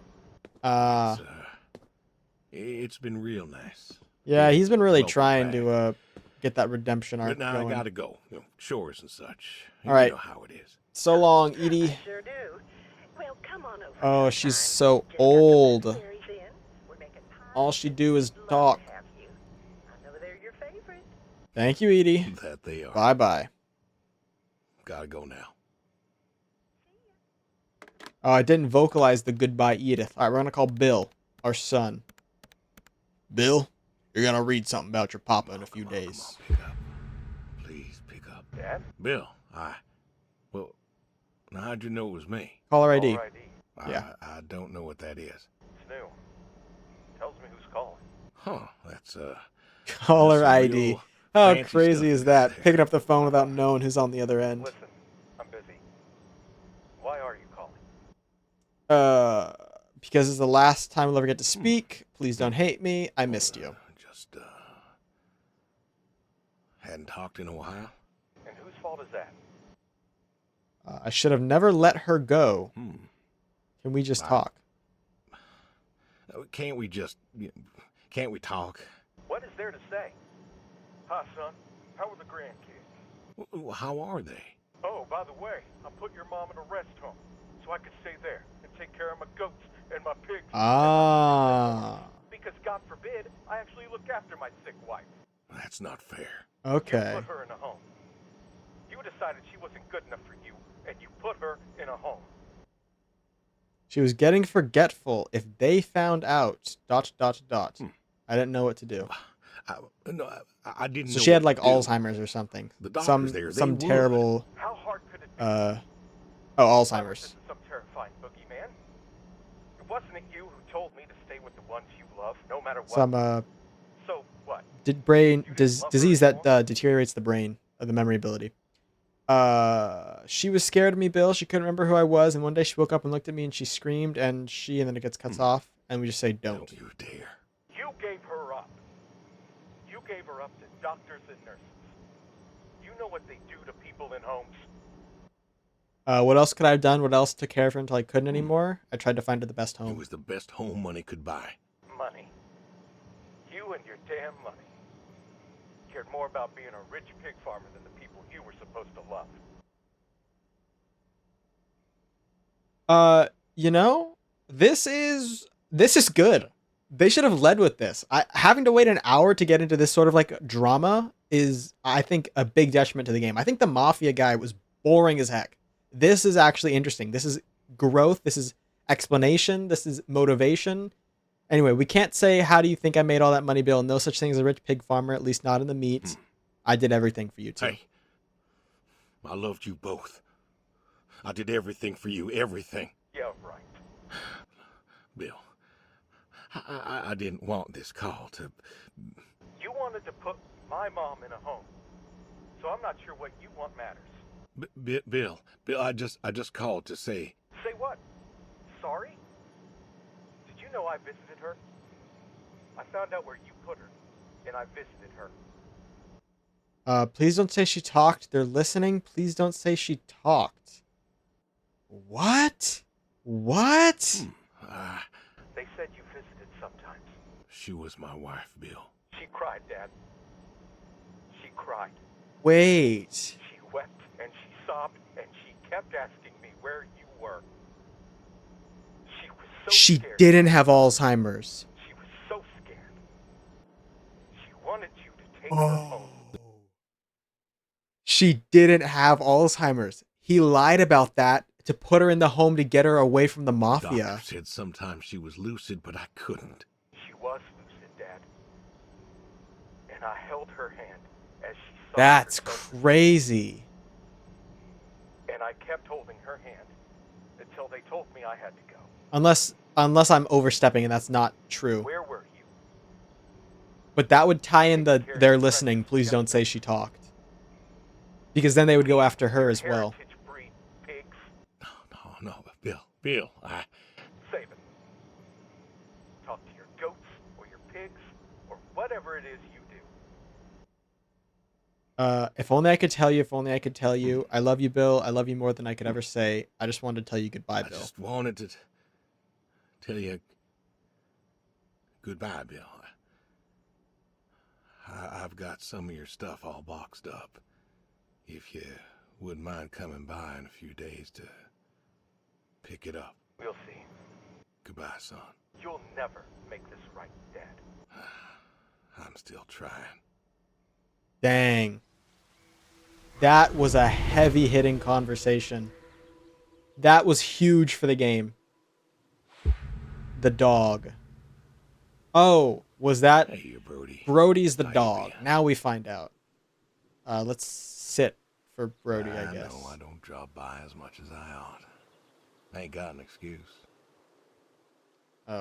It's been real nice. Yeah, he's been really Welcome trying back. to get that redemption arc But now going. I gotta go. You know, chores and such. All right. You know how it is. So long, Edie. I sure do. Well, come on over. Oh, she's sometime. so Just got the old. blackberries in. We're making pies. All she do is Love to talk. have you. I know they're your favorite. Thank you, Edie. That they are. Bye bye. Gotta go now. Oh, I didn't vocalize the goodbye, Edith. All right, we're gonna call Bill, our son. Bill, you're gonna read something about your papa in a few Come on, days. pick up. Please pick up. Dad? Bill, well, now how'd you know it was me? Caller ID. Caller ID. Yeah. I don't know what that is. It's new. Tells me who's calling. Huh, that's, Caller That's some ID. real How fancy crazy stuff is right that? there. Picking up the phone without knowing who's on the other end. Listen, I'm busy. Why are you calling? Because it's the last time we'll ever get to speak. Please don't hate me. I missed you. Just, hadn't talked in a while. And whose fault is that? I should have never let her go. Can we just Wow. talk? Can't we talk? What is there to say? Hi, son. How are the grandkids? How are they? Oh, by the way, I put your mom in a rest home so I could stay there and take care of my goats and my pigs. Ah. Because God forbid, I actually look after my sick wife. That's not fair. Okay. You put her in a home. You decided she wasn't good enough for you, and you put her in a home. She was getting forgetful. If they found out, ... I didn't know what to do. I didn't So know she had what like to do. Alzheimer's or something. The doctors Some there, they some would. terrible How hard could it be? oh, This Alzheimer's. is some terrifying boogeyman. It wasn't it you who told me to stay with the ones you love, no matter what. Some So what? disease that deteriorates the brain or the memory ability. She was scared of me, Bill. She couldn't remember who I was, and one day she woke up and looked at me and she screamed, and then it gets cut off, and we just say don't. Don't you dare. You gave her up. You gave her up to doctors and nurses. You know what they do to people in homes. What else could I have done? What else took care of her until I couldn't anymore? I tried to find her the best It home. was the best home money could buy. Money. You and your damn money. Cared more about being a rich pig farmer than the people you were supposed to love. You know, this is good. They should have led with this. Having to wait an hour to get into this sort of like drama is, I think, a big detriment to the game. I think the Mafia guy was boring as heck. This is actually interesting. This is growth. This is explanation. This is motivation. Anyway, we can't say, how do you think I made all that money, Bill? No such thing as a rich pig farmer, at least not in the meat. I did everything for you, too. Hey, I loved you both. I did everything for you, everything. Yeah, right. Bill, I didn't want this call to... You wanted to put my mom in a home. So I'm not sure what you want matters. Bill, I just called to say... Say what? Sorry? Did you know I visited her? I found out where you put her, and I visited her. Please don't say she talked. They're listening. Please don't say she talked. What? What? They said you visited sometimes. She was my wife, Bill. She cried, Dad. She cried. Wait. She wept and she sobbed and she kept asking me where you were. She was so She scared. didn't have Alzheimer's. She was so scared. She wanted you to take her home. She didn't have Alzheimer's. He lied about that to put her in the home to get her away from the mafia. Doctor said sometimes she was lucid, but I couldn't. She was lucid, Dad. And I held her hand as she sobbed. That's herself. crazy. And I kept holding her hand until they told me I had to go. Unless I'm overstepping and that's not true. Where were you? But that would tie in the they're listening. Please don't say she talked. Because then they would go after her as well. Heritage breed pigs. No, Bill, Save it. Talk to your goats or your pigs or whatever it is you do. If only I could tell you, if only I could tell you. I love you, Bill. I love you more than I could ever say. I just wanted to tell you goodbye, I Bill. just wanted to tell you goodbye, Bill. I've got some of your stuff all boxed up. If you wouldn't mind coming by in a few days to pick it up. We'll see. Goodbye, son. You'll never make this right, Dad. I'm still trying. Dang. That was a heavy hitting conversation. That was huge for the game. The dog. Oh, was that Hey, you Brody. Brody's the How you dog? been? Now we find out. Let's sit for Brody, I guess. know I don't drop by as much as I ought. I ain't got an excuse.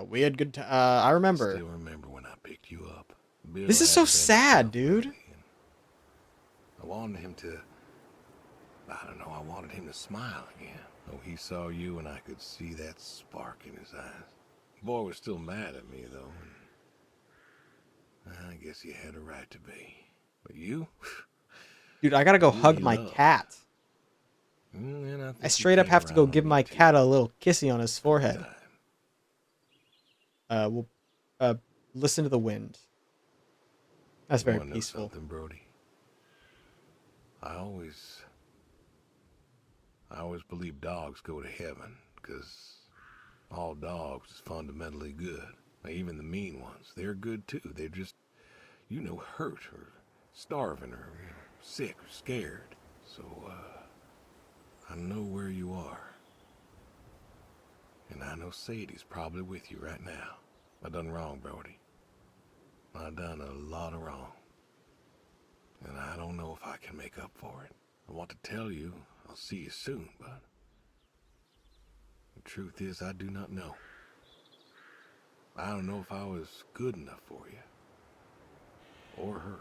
We had good time. I remember. Still remember when I picked you up. Bill This is so hadn't been sad, himself dude. lately, and I wanted him to... I don't know, I wanted him to smile again. Oh, he saw you and I could see that spark in his eyes. The boy was still mad at me, though, and I guess he had a right to be. But you? Dude, I gotta go You hug need my love. cat. And I think I you straight up came have to go around give on my me, too. cat a little kissy on his forehead. Time. We'll listen to the wind. That's very Wanna know peaceful. something, Brody? I always believe dogs go to heaven, because all dogs is fundamentally good. Now, even the mean ones, they're good too. They're just, hurt or starving or sick or scared. So, I know where you are. And I know Sadie's probably with you right now. I done wrong, Brody. I done a lot of wrong. And I don't know if I can make up for it. I want to tell you I'll see you soon, but the truth is I do not know. I don't know if I was good enough for you. Or her.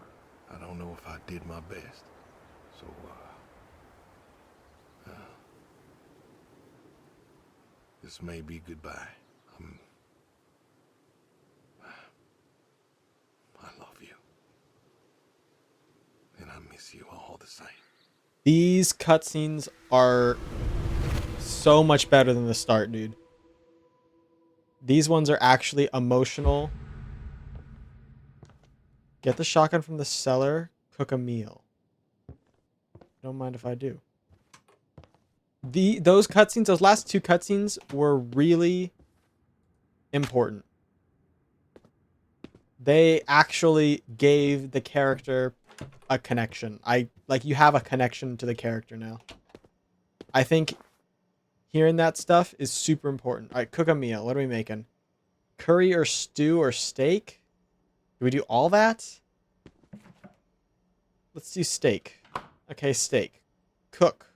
I don't know if I did my best. So, this may be goodbye. I love you. And I miss you all the same. These cutscenes are so much better than the start, dude. These ones are actually emotional. Get the shotgun from the cellar. Cook a meal. Don't mind if I do. Those cutscenes, those last two cutscenes were really important. They actually gave the character a connection. You have a connection to the character now. I think hearing that stuff is super important. All right, cook a meal. What are we making? Curry or stew or steak? Do we do all that? Let's do steak. Okay, steak. Cook.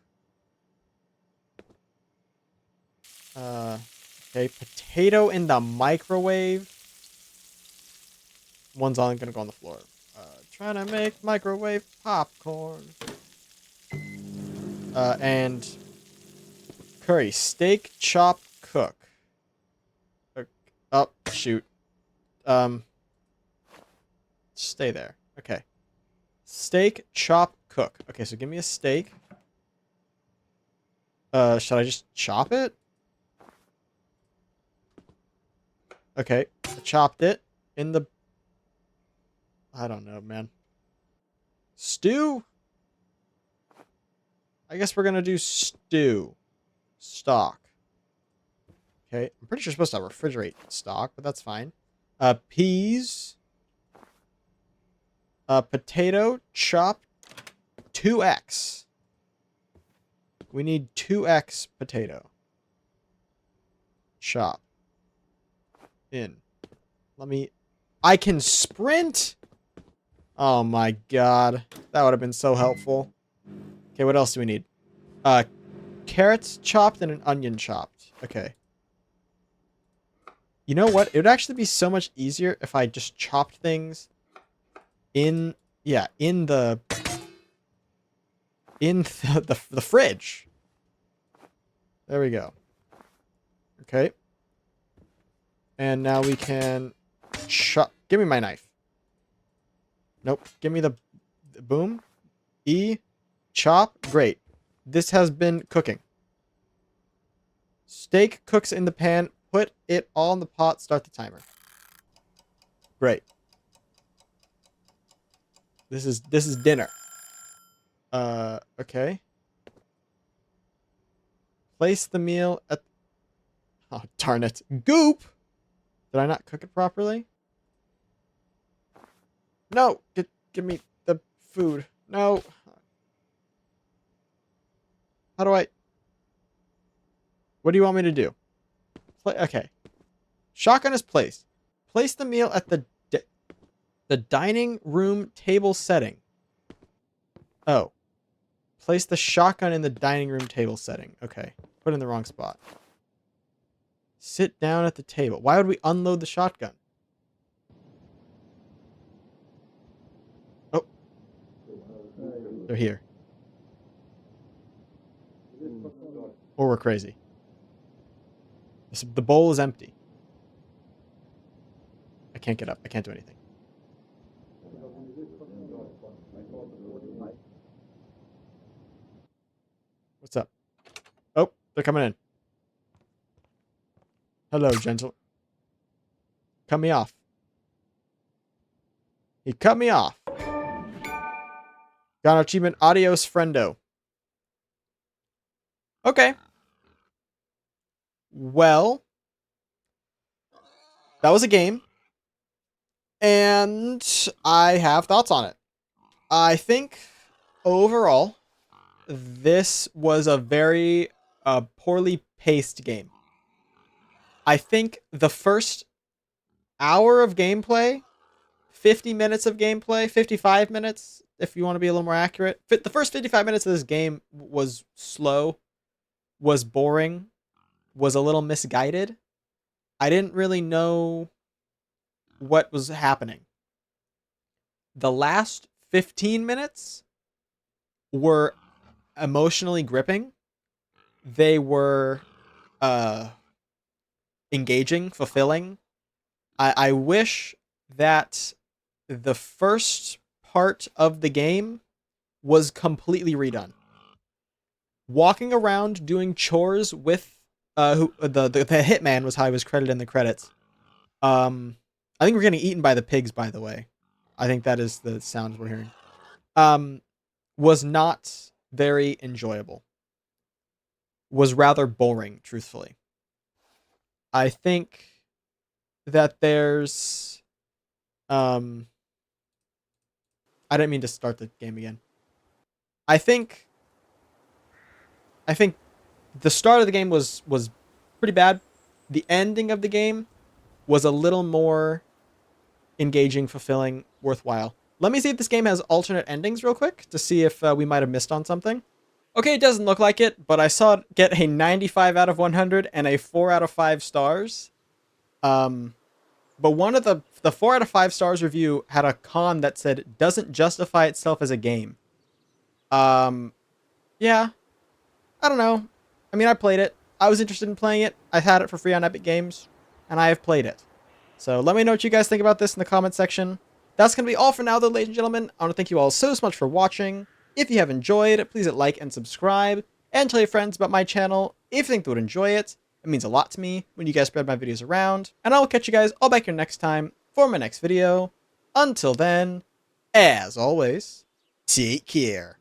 Okay, potato in the microwave. One's on gonna go on the floor. Trying to make microwave popcorn. And curry, steak, chop, cook. Oh, shoot. Stay there. Okay. Steak, chop, cook. Okay, so give me a steak. Should I just chop it? Okay, I chopped it in the... I don't know, man. Stew? I guess we're gonna do stew. Stock. Okay, I'm pretty sure you're supposed to refrigerate stock, but that's fine. Peas. Potato, chop, 2x. We need 2x potato. Chop. In. I can sprint? Oh my god. That would have been so helpful. Okay, what else do we need? Carrots chopped and an onion chopped. Okay. You know what? It would actually be so much easier if I just chopped things in the the fridge. There we go. Okay. And now we can chop. Give me my knife. Nope. Give me the boom. E. Chop. Great. This has been cooking. Steak cooks in the pan. Put it all in the pot. Start the timer. Great. This is dinner. Okay. Place the meal at... Oh, darn it. Goop! Did I not cook it properly? No! Give me the food. No. How do I... What do you want me to do? Okay. Shotgun is placed. Place the meal at the dining room table setting. Oh. Place the shotgun in the dining room table setting. Okay. Put it in the wrong spot. Sit down at the table. Why would we unload the shotgun? Oh. They're here. Or we're crazy. The bowl is empty. I can't get up. I can't do anything. What's up? Oh, they're coming in. Hello, gentle. Cut me off. He cut me off. Got an achievement. Adios, friendo. Okay. Well, that was a game. And I have thoughts on it. I think overall, this was a very poorly paced game. I think the first hour of gameplay, 50 minutes of gameplay, 55 minutes, if you want to be a little more accurate. The first 55 minutes of this game was slow, was boring, was a little misguided. I didn't really know what was happening. The last 15 minutes were emotionally gripping. They were engaging, fulfilling. I wish that the first part of the game was completely redone. Walking around doing chores with the hitman was how he was credited in the credits. I think we're getting eaten by the pigs, by the way. I think that is the sound we're hearing. Was not very enjoyable. Was rather boring, truthfully. I think that there's... I didn't mean to start the game again. I think the start of the game was pretty bad. The ending of the game was a little more engaging, fulfilling, worthwhile. Let me see if this game has alternate endings real quick to see if we might have missed on something. Okay, it doesn't look like it, but I saw it get a 95 out of 100 and a 4 out of 5 stars. But one of the 4 out of 5 stars review had a con that said doesn't justify itself as a game. Yeah, I don't know. I mean, I played it. I was interested in playing it. I had it for free on Epic Games, and I have played it. So let me know what you guys think about this in the comment section. That's going to be all for now, though, ladies and gentlemen. I want to thank you all so much for watching. If you have enjoyed, please hit like and subscribe, and tell your friends about my channel if you think they would enjoy it. It means a lot to me when you guys spread my videos around. And I will catch you guys all back here next time for my next video. Until then, as always, take care.